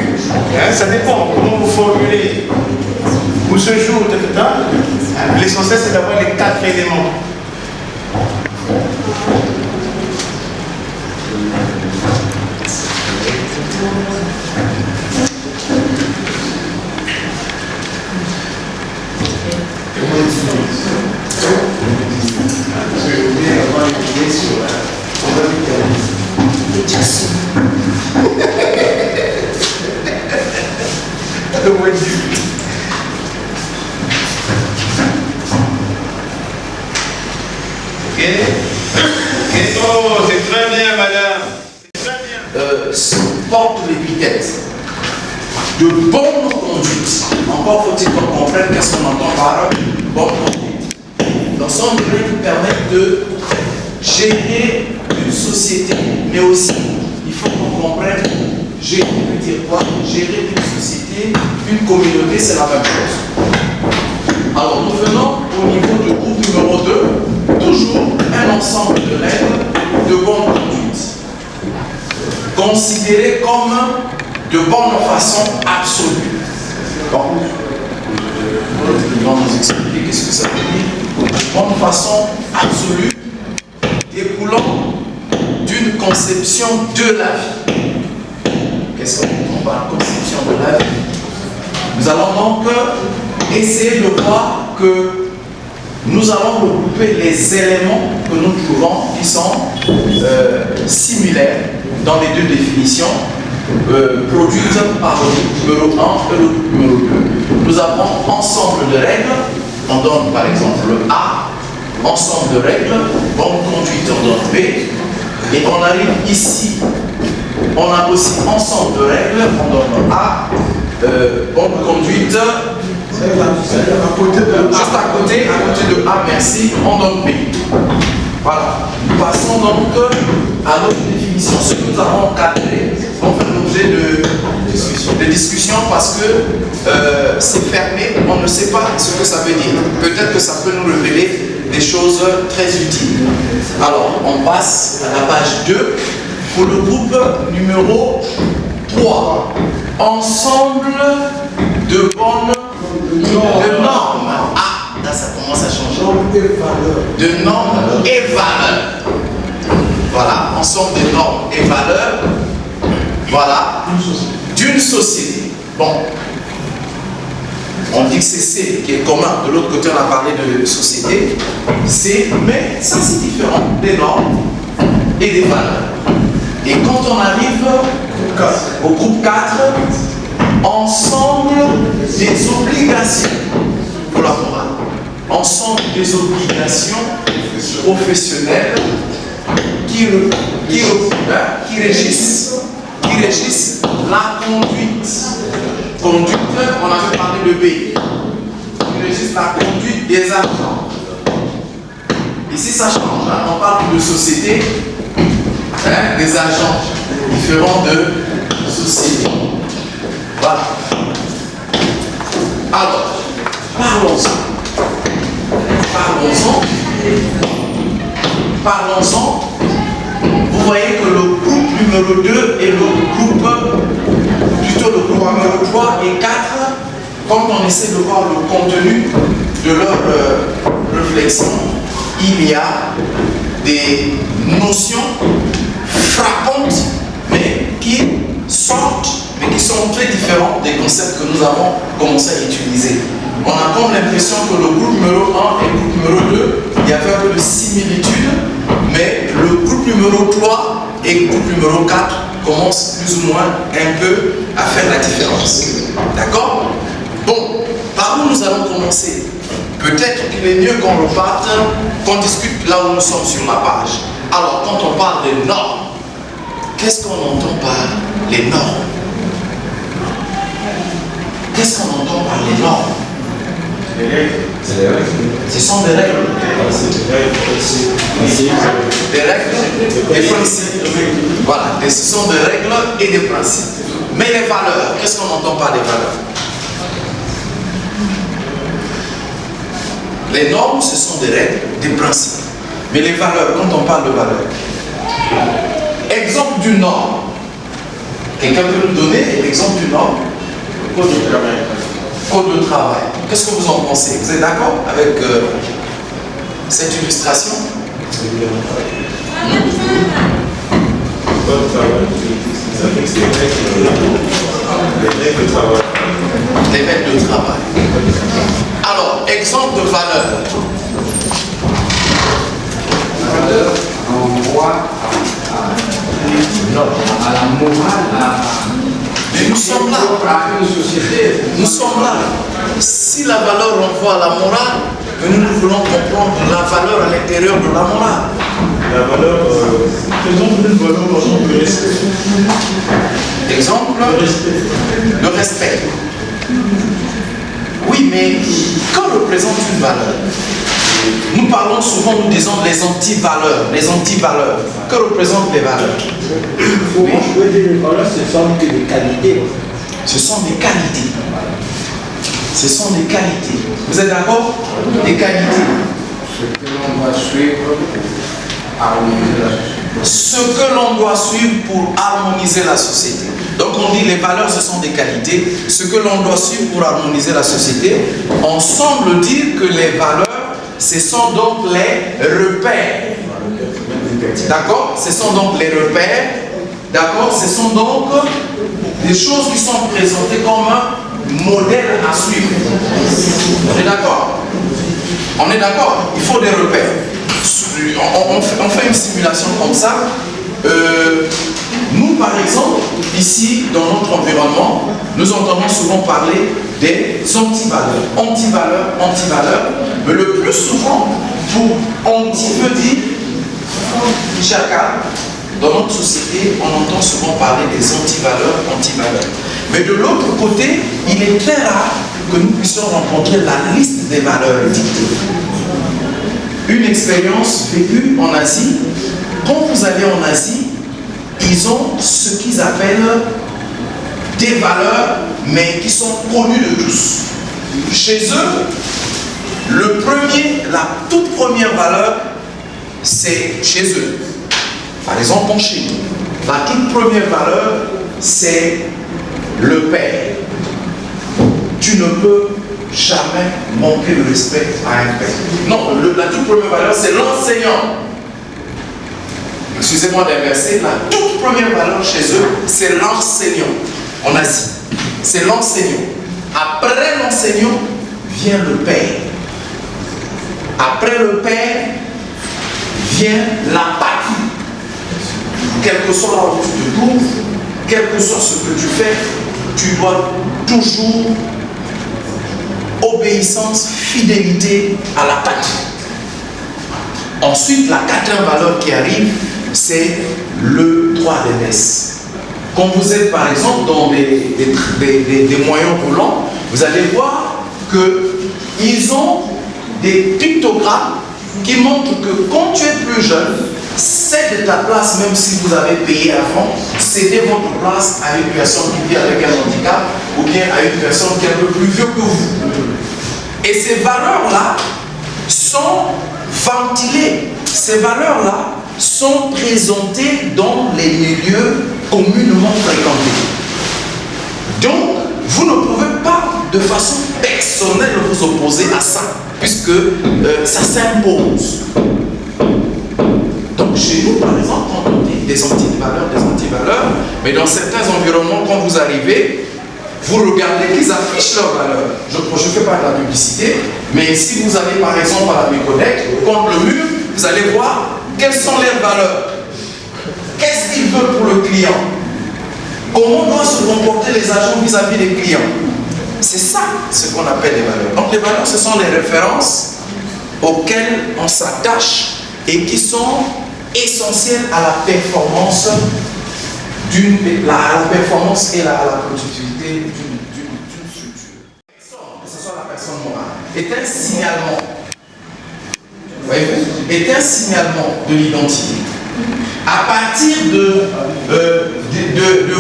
hein, ça dépend comment vous formulez. Ou ce jour, l'essentiel c'est d'avoir les 4 éléments. Oh, c'est très bien, madame. Porte l'épithète de bonne conduite. Encore faut-il qu'on comprenne qu'est-ce qu'on entend par bonne conduite. L'ensemble de règles permettent de gérer une société, mais aussi, il faut qu'on comprenne, gérer veut dire quoi? Gérer une société, une communauté, c'est la même chose. Alors, nous venons au niveau du groupe numéro 2, toujours un ensemble de règles de bonne conduite, considérées comme de bonne façon absolue. Bon, nous allons nous expliquer qu'est-ce que ça veut dire. De bonne façon absolue, découlant d'une conception de la vie. Qu'est-ce qu'on entend par conception de la vie? Nous allons donc essayer de voir que nous allons regrouper les éléments que nous trouvons qui sont similaires dans les deux définitions produites par le numéro 1 et le numéro 2. Nous avons ensemble de règles, on donne par exemple le A, ensemble de règles, bonne conduite, on donne B, et on arrive ici, on a aussi ensemble de règles, on donne A, bonne conduite, juste à côté de A, merci, on donne B. Voilà. Nous passons donc à notre définition. Ce que nous avons encadré vont faire l'objet de discussion parce que c'est fermé, on ne sait pas ce que ça veut dire. Peut-être que ça peut nous révéler des choses très utiles. Alors, on passe à la page 2 pour le groupe numéro 3. Ensemble de bonnes normes. Ah, là ça commence à changer. De normes et valeurs. Voilà, ensemble de normes et valeurs. Voilà, d'une société. Bon, on dit que c'est C qui est commun. De l'autre côté, on a parlé de société. C, mais ça c'est différent des normes et des valeurs. Et quand on arrive au groupe 4, ensemble des obligations pour la morale. Ensemble des obligations professionnelles qui régissent la conduite. Conduite, on avait parlé de B. Qui régissent la conduite des agents. Ici, ça change. Hein? On parle de société, hein? Des agents différents de société. Voilà. Alors, parlons-en. Vous voyez que le groupe numéro 2 et le groupe numéro 3 et 4, quand on essaie de voir le contenu de leur réflexion, il y a des notions frappantes, mais qui sortent, mais qui sont très différentes des concepts que nous avons commencé à utiliser. On a comme l'impression que le groupe numéro 1 et le groupe numéro 2, il y avait un peu de similitude, mais le groupe numéro 3 et le groupe numéro 4 commencent plus ou moins un peu à faire la différence. D'accord? Bon, par où nous allons commencer? Peut-être qu'il est mieux qu'on reparte, qu'on discute là où nous sommes sur la page. Alors, quand on parle des normes, qu'est-ce qu'on entend par les normes? Qu'est-ce qu'on entend par les normes? Ce sont des règles. Des règles et des principes. Voilà, ce sont des règles et des principes. Mais les valeurs, qu'est-ce qu'on entend par les valeurs? Les normes, ce sont des règles, des principes. Mais les valeurs, quand on parle de valeurs, exemple d'une norme. Quelqu'un peut nous donner l'exemple d'une norme? Code de travail. Code de travail. Qu'est-ce que vous en pensez? Vous êtes d'accord avec cette illustration? Code de travail. Ça fixe les règles de travail. Les règles de travail. Alors, exemple de valeur. La valeur envoie à la morale, mais nous sommes là. à une société. Nous sommes là. Si la valeur renvoie à la morale, que nous voulons comprendre la valeur à l'intérieur de la morale. La valeur, faisons une valeur par exemple le respect. Exemple, le respect. Oui, mais que représente une valeur? Nous parlons souvent, nous disons les anti-valeurs. Les anti-valeurs. Que représentent les valeurs? Pour moi, je peux dire les valeurs, ce sont que des qualités. Ce sont des qualités. Ce sont des qualités. Vous êtes d'accord? Des qualités. Ce que l'on doit suivre pour harmoniser la société. Ce que l'on doit suivre pour harmoniser la société. Donc on dit les valeurs ce sont des qualités. Ce que l'on doit suivre pour harmoniser la société. On semble dire que les valeurs, ce sont donc les repères. D'accord? Ce sont donc les repères. D'accord? Ce sont donc des choses qui sont présentées comme un modèle à suivre. On est d'accord? On est d'accord? Il faut des repères. On fait une simulation comme ça. Nous, par exemple, ici, dans notre environnement, nous entendons souvent parler des antivaleurs. Antivaleurs, antivaleurs. Mais le plus souvent, pour anti veut dire chacun. Dans notre société, on entend souvent parler des antivaleurs, antivaleurs. Mais de l'autre côté, il est très rare que nous puissions rencontrer la liste des valeurs dictées. Une expérience vécue en Asie. Quand vous allez en Asie, ils ont ce qu'ils appellent des valeurs, mais qui sont connues de tous. Chez eux, la toute première valeur, c'est chez eux. Par exemple, en Chine, la toute première valeur, c'est le père. Tu ne peux jamais manquer le respect à un père. Non, la toute première valeur, c'est l'enseignant. Excusez-moi d'inverser, la toute première valeur chez eux, c'est l'enseignant. En Asie, c'est l'enseignant. Après l'enseignant, vient le père. Après le père, vient la patrie. Quel que soit là où tu te trouves, quel que soit ce que tu fais, tu dois toujours obéissance, fidélité à la patrie. Ensuite, la quatrième valeur qui arrive, c'est le droit d'aînesse. Quand vous êtes par exemple dans des moyens roulants, vous allez voir qu'ils ont des pictogrammes qui montrent que quand tu es plus jeune, cède ta place, même si vous avez payé avant, cédez votre place à une personne qui vit avec un handicap ou bien à une personne qui est un peu plus vieux que vous. Et ces valeurs-là sont ventilées. Ces valeurs-là sont présentées dans les milieux communément fréquentés. Donc, vous ne pouvez pas de façon personnelle vous opposer à ça, puisque ça s'impose. Donc chez nous, par exemple, quand on dit des antivaleurs, mais dans certains environnements, quand vous arrivez, vous regardez qu'ils affichent leurs valeurs. Je ne fais pas de la publicité, mais si vous allez par exemple à la bibliothèque, contre le mur, vous allez voir quelles sont leurs valeurs. Qu'est-ce qu'ils veulent pour le client? Comment doivent se comporter les agents vis-à-vis des clients? C'est ça ce qu'on appelle les valeurs. Donc les valeurs, ce sont les références auxquelles on s'attache et qui sont essentielles à la performance la performance et la productivité d'une structure. Que ce soit la personne morale, est un signalement. Voyez-vous, est un signalement de l'identité. À partir de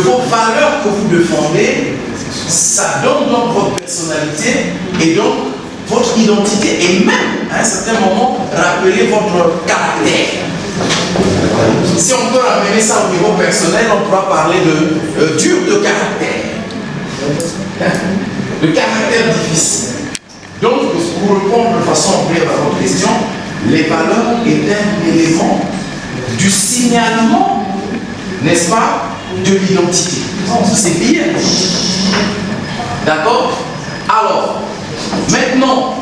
vos valeurs que vous défendez, ça donne donc votre personnalité et donc votre identité et même à un certain moment rappeler votre caractère. Si on peut ramener ça au niveau personnel, on pourra parler de dur de caractère. De caractère difficile. Donc, pour répondre de façon brève à votre question, les valeurs est un élément du signalement, n'est-ce pas, de l'identité. C'est lié. D'accord? Alors, maintenant,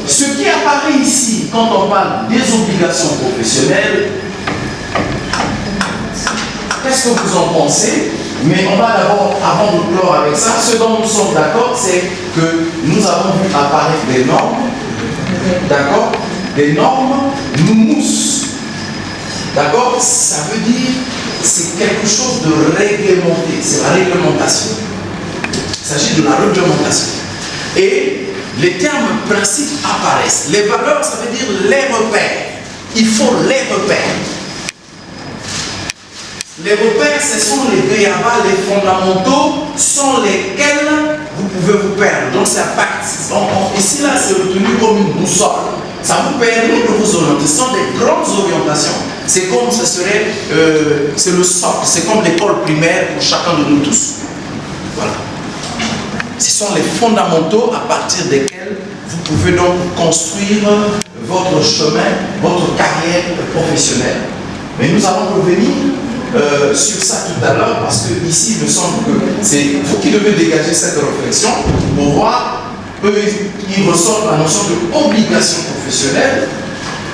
ce qui apparaît ici, quand on parle des obligations professionnelles, qu'est-ce que vous en pensez? Mais on va d'abord, avant de clore avec ça, ce dont nous sommes d'accord, c'est que nous avons vu apparaître des normes d'accord, des normes noumous. D'accord, ça veut dire c'est quelque chose de réglementé, c'est la réglementation. Il s'agit de la réglementation. Et les termes principes apparaissent. Les valeurs, ça veut dire les repères. Il faut les repères. Les repères, ce sont les béabas, les fondamentaux sans lesquels vous pouvez vous perdre. Donc c'est à partir. Ici, là, c'est retenu comme une boussole. Ça vous permet de vous orienter. Ce sont des grandes orientations. C'est comme ce serait, c'est le socle. C'est comme l'école primaire pour chacun de nous tous. Voilà. Ce sont les fondamentaux à partir desquels vous pouvez donc construire votre chemin, votre carrière professionnelle. Mais nous allons revenir sur ça tout à l'heure parce que ici il me semble que c'est vous qui devez dégager cette réflexion pour voir il ressort la notion d'obligation professionnelle.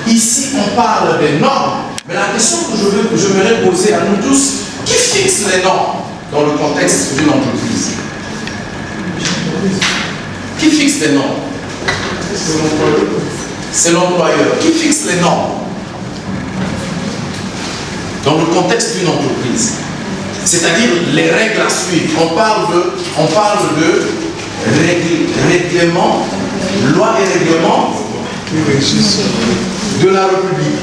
Ici on parle des normes, mais la question que j'aimerais poser à nous tous, qui fixe les normes dans le contexte d'une entreprise? Qui fixe les normes? C'est l'employeur. Qui fixe les normes dans le contexte d'une entreprise? C'est-à-dire les règles à suivre. On parle de règlement, loi et règlement de la République.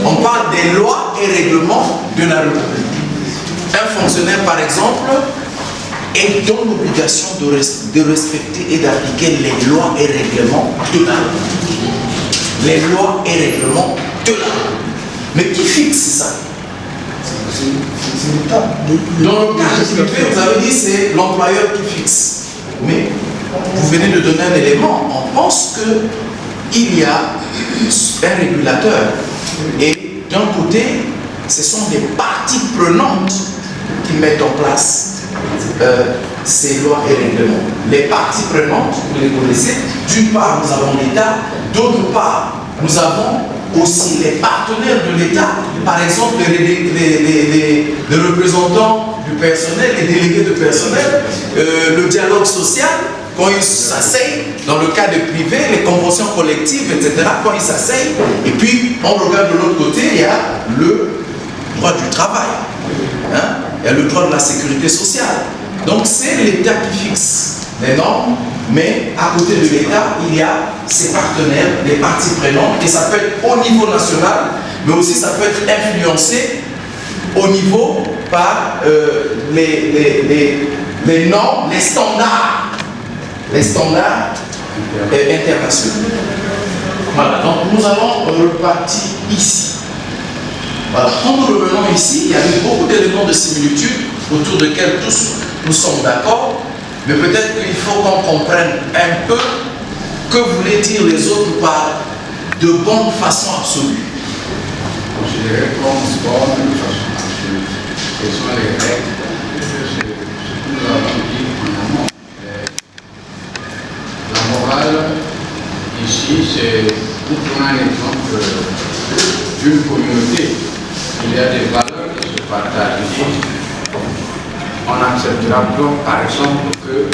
On parle des lois et règlements de la République. Un fonctionnaire, par exemple, est dans l'obligation de respecter et d'appliquer les lois et règlements de la République. Les lois et règlements de la République. Mais qui fixe ça? Dans le cas privé, vous avez dit c'est l'employeur qui fixe. Mais vous venez de donner un élément. On pense qu'il y a un régulateur. Et d'un côté, ce sont des parties prenantes qui mettent en place ces lois et règlements. Les parties prenantes, vous les connaissez. D'une part, nous avons l'État. D'autre part, nous avons aussi les partenaires de l'État, par exemple les représentants du personnel, les délégués de personnel, le dialogue social, quand ils s'asseyent, dans le cas de privé, les conventions collectives, etc., quand ils s'asseyent, et puis on regarde de l'autre côté, il y a le droit du travail, hein? Il y a le droit de la sécurité sociale. Donc c'est l'État qui fixe les normes, mais à côté de l'État, il y a ses partenaires, les parties prenantes, et ça peut être au niveau national, mais aussi ça peut être influencé au niveau par les normes, les standards internationaux. Voilà, donc nous allons repartir ici. Voilà, quand nous revenons ici, il y a eu beaucoup d'éléments de similitude autour desquels tous nous sommes d'accord. Mais peut-être qu'il faut qu'on comprenne un peu que voulaient dire les autres par de bonne façon absolue. Considéré comme bonne façon absolue. Quelles sont les règles? Ce que nous avons dit en amont. La morale, ici, c'est pour prendre un exemple d'une communauté. Il y a des valeurs qui se partagent ici. On acceptera donc, par exemple, que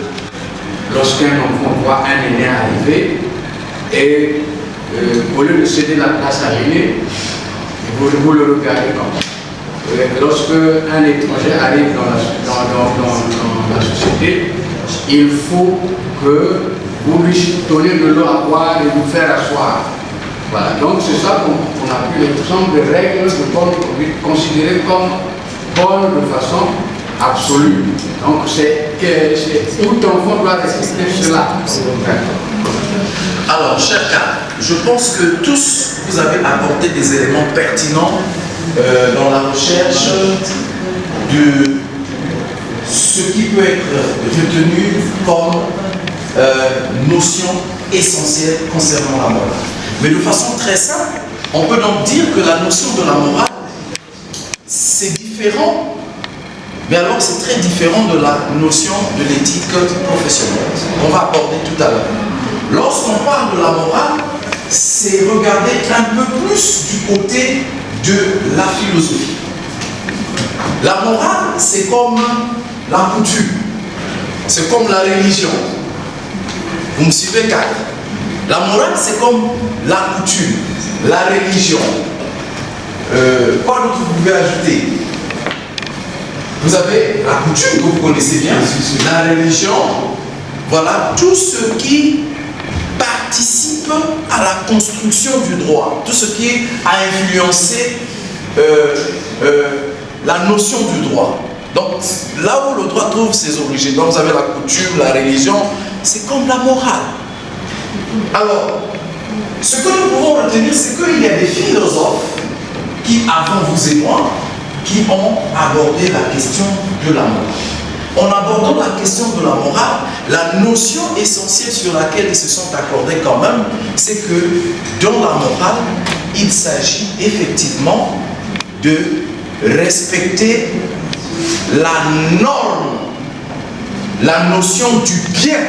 lorsqu'un enfant voit un aîné arriver, et au lieu de céder la place à l'aîné, vous le regardez comme ça. Lorsqu'un étranger arrive dans la société, il faut que vous lui donnez de l'eau à boire et vous faire asseoir. Voilà, donc c'est ça qu'on appuie l'exemple de règles de bonne conduite considérées comme bonnes de façon absolue. Donc tout enfant doit respecter cela. Alors, chers cas, je pense que tous vous avez apporté des éléments pertinents dans la recherche de ce qui peut être retenu comme notion essentielle concernant la morale. Mais de façon très simple, on peut donc dire que la notion de la morale, c'est différent. Mais alors c'est très différent de la notion de l'éthique professionnelle qu'on va aborder tout à l'heure. Lorsqu'on parle de la morale, c'est regarder un peu plus du côté de la philosophie. La morale, c'est comme la coutume, c'est comme la religion. Vous me suivez, Kat? La morale, c'est comme la coutume, la religion. Quoi d'autre vous pouvez ajouter? Vous avez la coutume que vous connaissez bien, la religion, voilà, tout ce qui participe à la construction du droit, tout ce qui a influencé la notion du droit. Donc, là où le droit trouve ses origines, donc vous avez la coutume, la religion, c'est comme la morale. Alors, ce que nous pouvons retenir, c'est qu'il y a des philosophes qui, avant vous et moi, qui ont abordé la question de la morale. En abordant la question de la morale, la notion essentielle sur laquelle ils se sont accordés quand même, c'est que dans la morale, il s'agit effectivement de respecter la norme, la notion du bien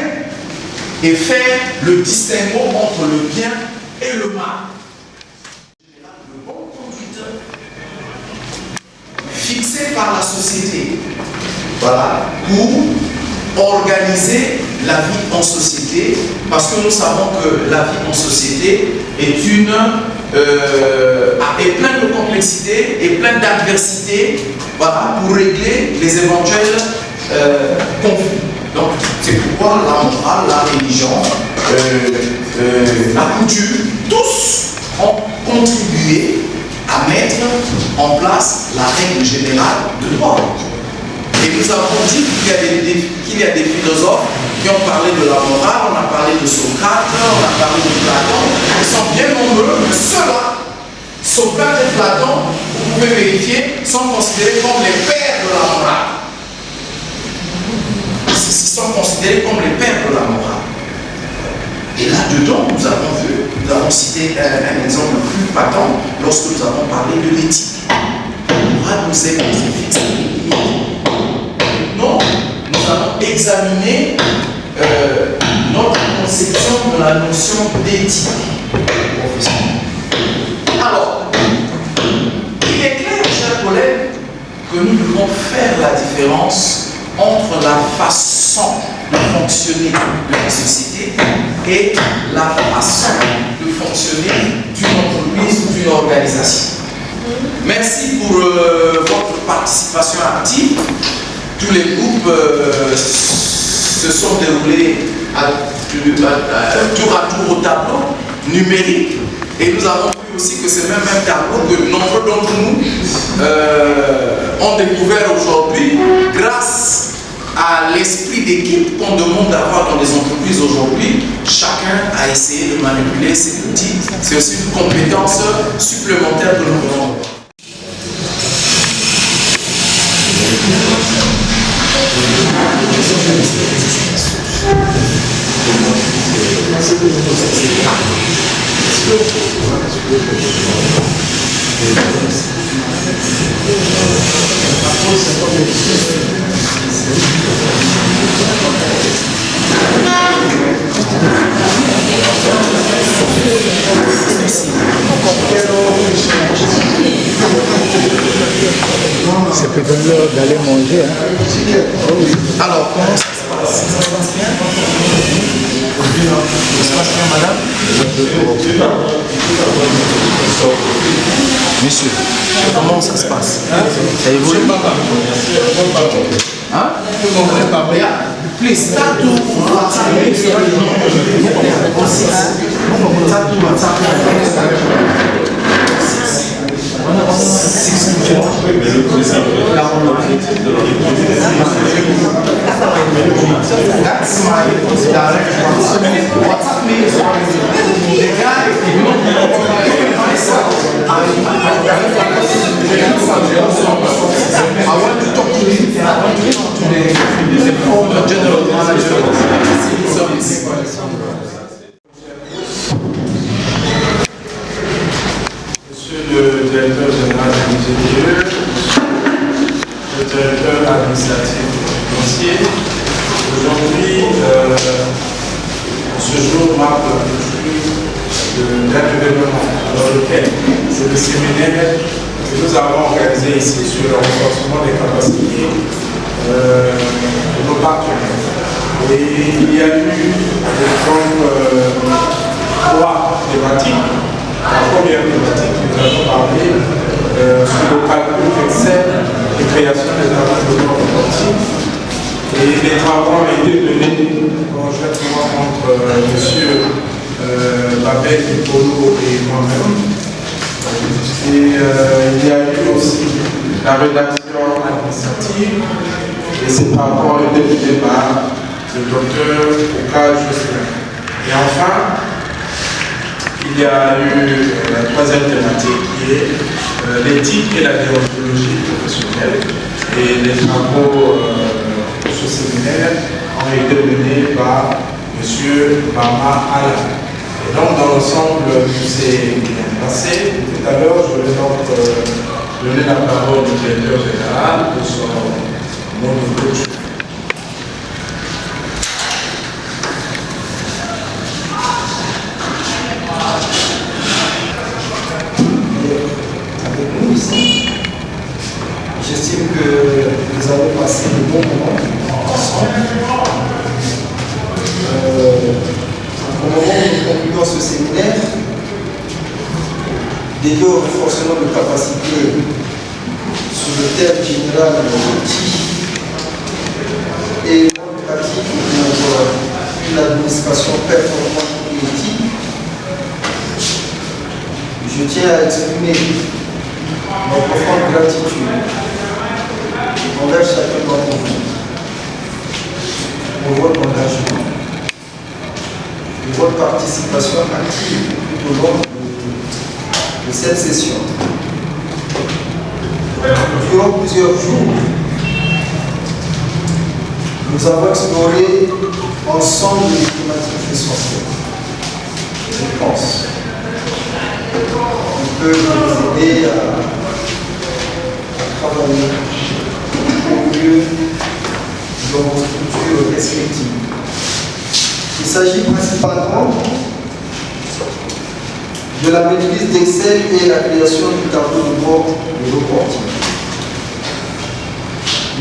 et faire le distinguo entre le bien et le mal. Le bon conduite fixé par la société, voilà, pour organiser la vie en société, parce que nous savons que la vie en société est pleine de complexité et pleine d'adversité, voilà, pour régler les éventuels conflits. Donc, c'est pourquoi la morale, la religion, la coutume, tous ont contribué à mettre en place la règle générale de droit. Et nous avons dit qu'il y a des philosophes qui ont parlé de la morale, on a parlé de Socrate, on a parlé de Platon, ils sont bien nombreux, mais ceux-là, Socrate et Platon, vous pouvez vérifier, sont considérés comme les pères de la morale. Ils sont considérés comme les pères de la morale. Et là-dedans, nous avons cité un exemple plus patent lorsque nous avons parlé de l'éthique. La morale nous aide à fixer les limites. Non, nous allons examiner notre conception de la notion d'éthique professionnelle. Alors, il est clair, chers collègues, que nous devons faire la différence entre la façon de fonctionner de la société et la façon de fonctionner d'une entreprise ou d'une organisation. Merci pour votre participation active. Tous les groupes se sont déroulés tour à tour au tableau numérique et nous avons vu aussi que c'est même un tableau que nombreux d'entre nous ont découvert aujourd'hui grâce à l'esprit d'équipe qu'on demande d'avoir dans les entreprises aujourd'hui. Chacun a essayé de manipuler ces outils. C'est aussi une compétence supplémentaire que nous devons avoir. C'est peut-être l'heure d'aller manger. Alors, comment ça se passe? Ça se passe bien? Ça se passe bien, madame? Monsieur, comment ça se passe? Ça évolue? Hein? Please, start to WhatsApp. That's my direct WhatsApp. WhatsApp means the guy, I want to talk to him. I want to talk to the former general manager of the civil service. Monsieur le directeur général de l'IGDE, le directeur administratif financier, aujourd'hui, ce jour marque la clôture d'un événement dans lequel c'est le séminaire que nous avons organisé ici sur le renforcement des capacités de nos partenaires. Et il y a eu des 3 thématiques. La première thématique, nous avons parlé sur le calcul d'Excel et création des tableaux de bord sportifs. Et les travaux ont été menés conjointement entre M. Babel, Polo et moi-même. Et il y a eu aussi la rédaction administrative. Et ces travaux ont été menés par le docteur Oka Jocelyn. Et enfin, il y a eu la troisième thématique qui est l'éthique et la déontologie professionnelle. Et les travaux de ce séminaire ont été menés par M. Mama Alain. Et donc, dans l'ensemble, tout s'est bien passé. Tout à l'heure, je vais donc donner la parole au directeur général pour son mot de clôture. Avec nous ici, j'estime que nous avons passé de bons moments ensemble. Au moment où nous concluons ce séminaire, dédié au renforcement de capacités sur le thème général de l'outil et pratique pour une administration performante et éthique, je tiens à exprimer ma profonde gratitude envers chacun d'entre vous pour votre engagement et votre participation active tout au long de cette session. Durant plusieurs jours, nous avons exploré ensemble les thématiques essentielles. Je pense qui peuvent nous aider à travailler au mieux dans vos structures respectives. Il s'agit principalement de la maîtrise d'Excel et la création du tableau de bord de reporting,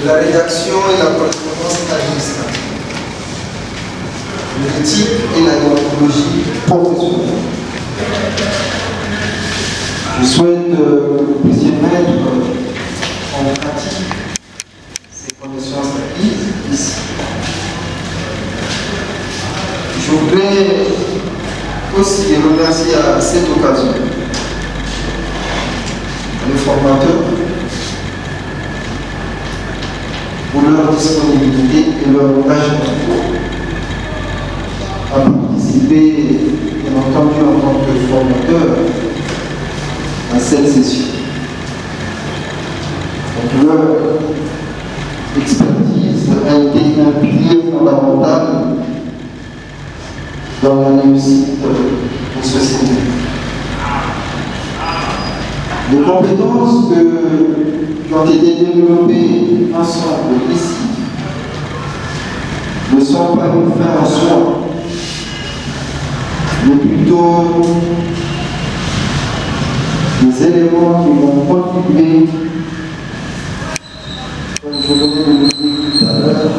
de la rédaction et la correspondance administrative, de l'éthique et la déontologie professionnelle. Je souhaite que vous puissiez mettre en pratique ces connaissances acquises ici. Je voudrais aussi remercier à cette occasion les formateurs pour leur disponibilité et leur engagement à participer, bien entendu, en tant que formateur à cette session. Donc, leur expertise a été un pilier fondamental dans la réussite de ce séminaire. Les compétences qui ont été développées ensemble ici ne sont pas une fin en soi, mais plutôt des éléments qui vont contribuer, comme je venais de le dire tout à l'heure,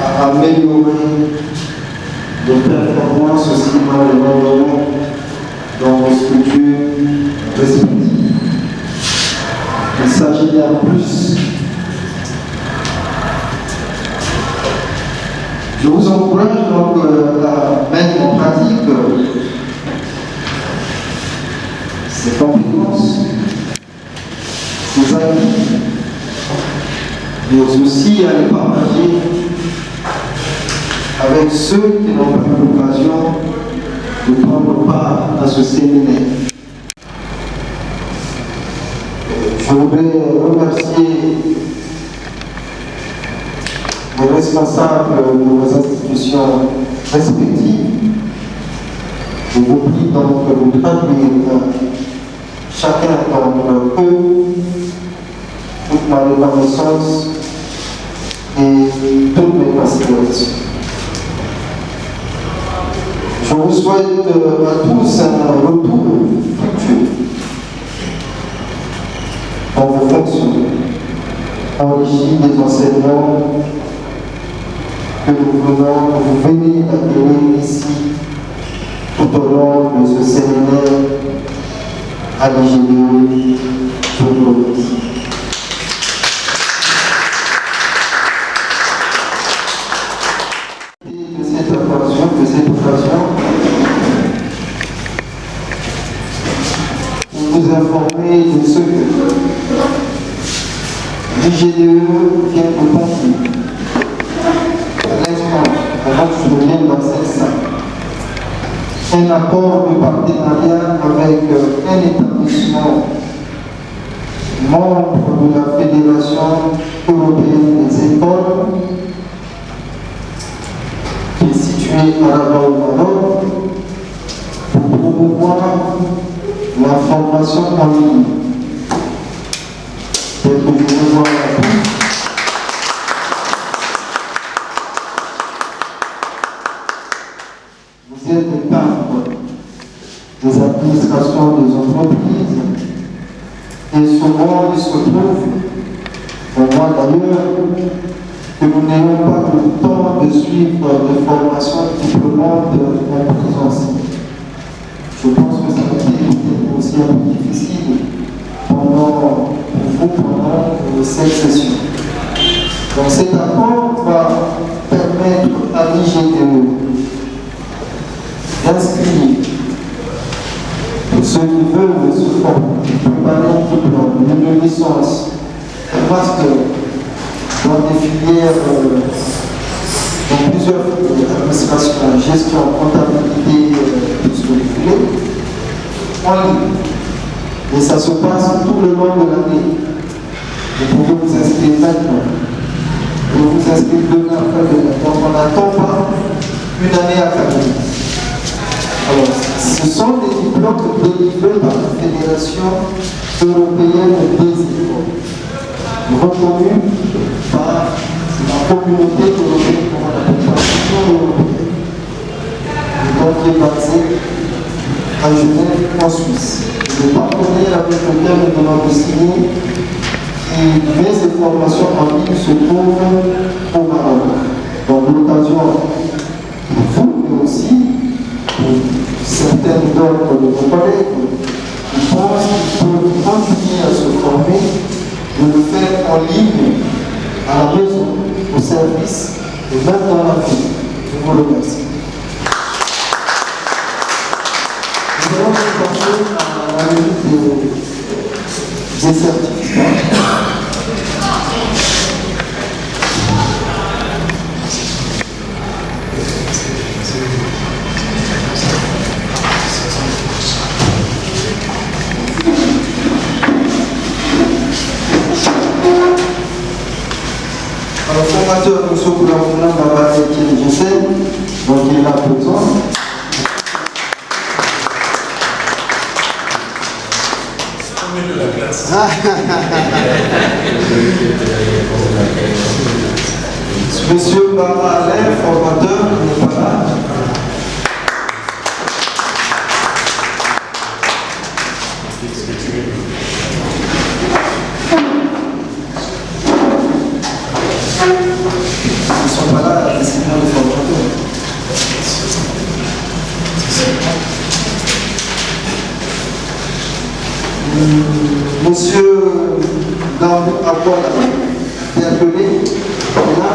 à améliorer les performances aussi dans les environnements, dans vos structures respectives. Il s'agit bien plus. Je vous encourage donc à mettre en pratique ces compétences, ces acquis, mais aussi à les partager avec ceux qui n'ont pas eu l'occasion de prendre part à ce séminaire. Je voudrais remercier les responsables de vos institutions respectives. Je vous prie donc de traduire chacun d'entre eux toute ma reconnaissance et toutes mes considérations. Je vous souhaite à tous un retour fructueux dans vos fonctions, enrichi des enseignements que vous venez d'acquérir ici tout au long de ce séminaire à l'IGDE. Je vous remercie. De cette occasion, pour vous informer de ce que l'IGDE vient de conclure. À l'instant, avant que je revienne dans cette salle, un accord de partenariat avec un établissement membre de la Fédération européenne des écoles, qui est situé à Rabat au Maroc, pour promouvoir la formation en ligne. Et que je vous vois là. Vous êtes des cadres des administrations des entreprises et souvent il se trouve, on voit d'ailleurs, que nous n'ayons pas le temps de suivre des formations diplômantes en présentiel. Je pense que ça a été aussi un peu difficile pendant cette session. Donc cet accord va permettre à l'IGDE d'inscrire pour ceux qui veulent se former, préparer un diplôme, une licence, un master dans des filières, dans plusieurs administrations, gestion, comptabilité, tout ce que vous voulez, en ligne. Et ça se passe tout le long de l'année. Vous pouvez vous inscrire maintenant. Vous vous inscrivez demain après demain. Donc on n'attend pas une année académique. Alors, ce sont des diplômes délivrés par la Fédération européenne des écoles, reconnus par la communauté européenne pour la coopération européenne, et donc qui est basée à Genève, en Suisse. Le partenaire avec lequel nous venons de signer, qui met ses formations en ligne, se trouve au Maroc. Donc l'occasion pour vous, mais aussi pour certaines d'autres de vos collègues qui pensent qu'ils peuvent continuer à se former, de le faire en ligne, à la maison, au service, et même dans la vie. Je vous remercie. Nous allons passer à la minute des certificats. Alors, formateur de ce gouvernement va parler qui je sais, donc il est là présent. Monsieur Baba Alain, formateur, n'est pas là. Ils ne sont pas là à la décision des formateurs. Monsieur Gambou Akwala, qui est appelé là.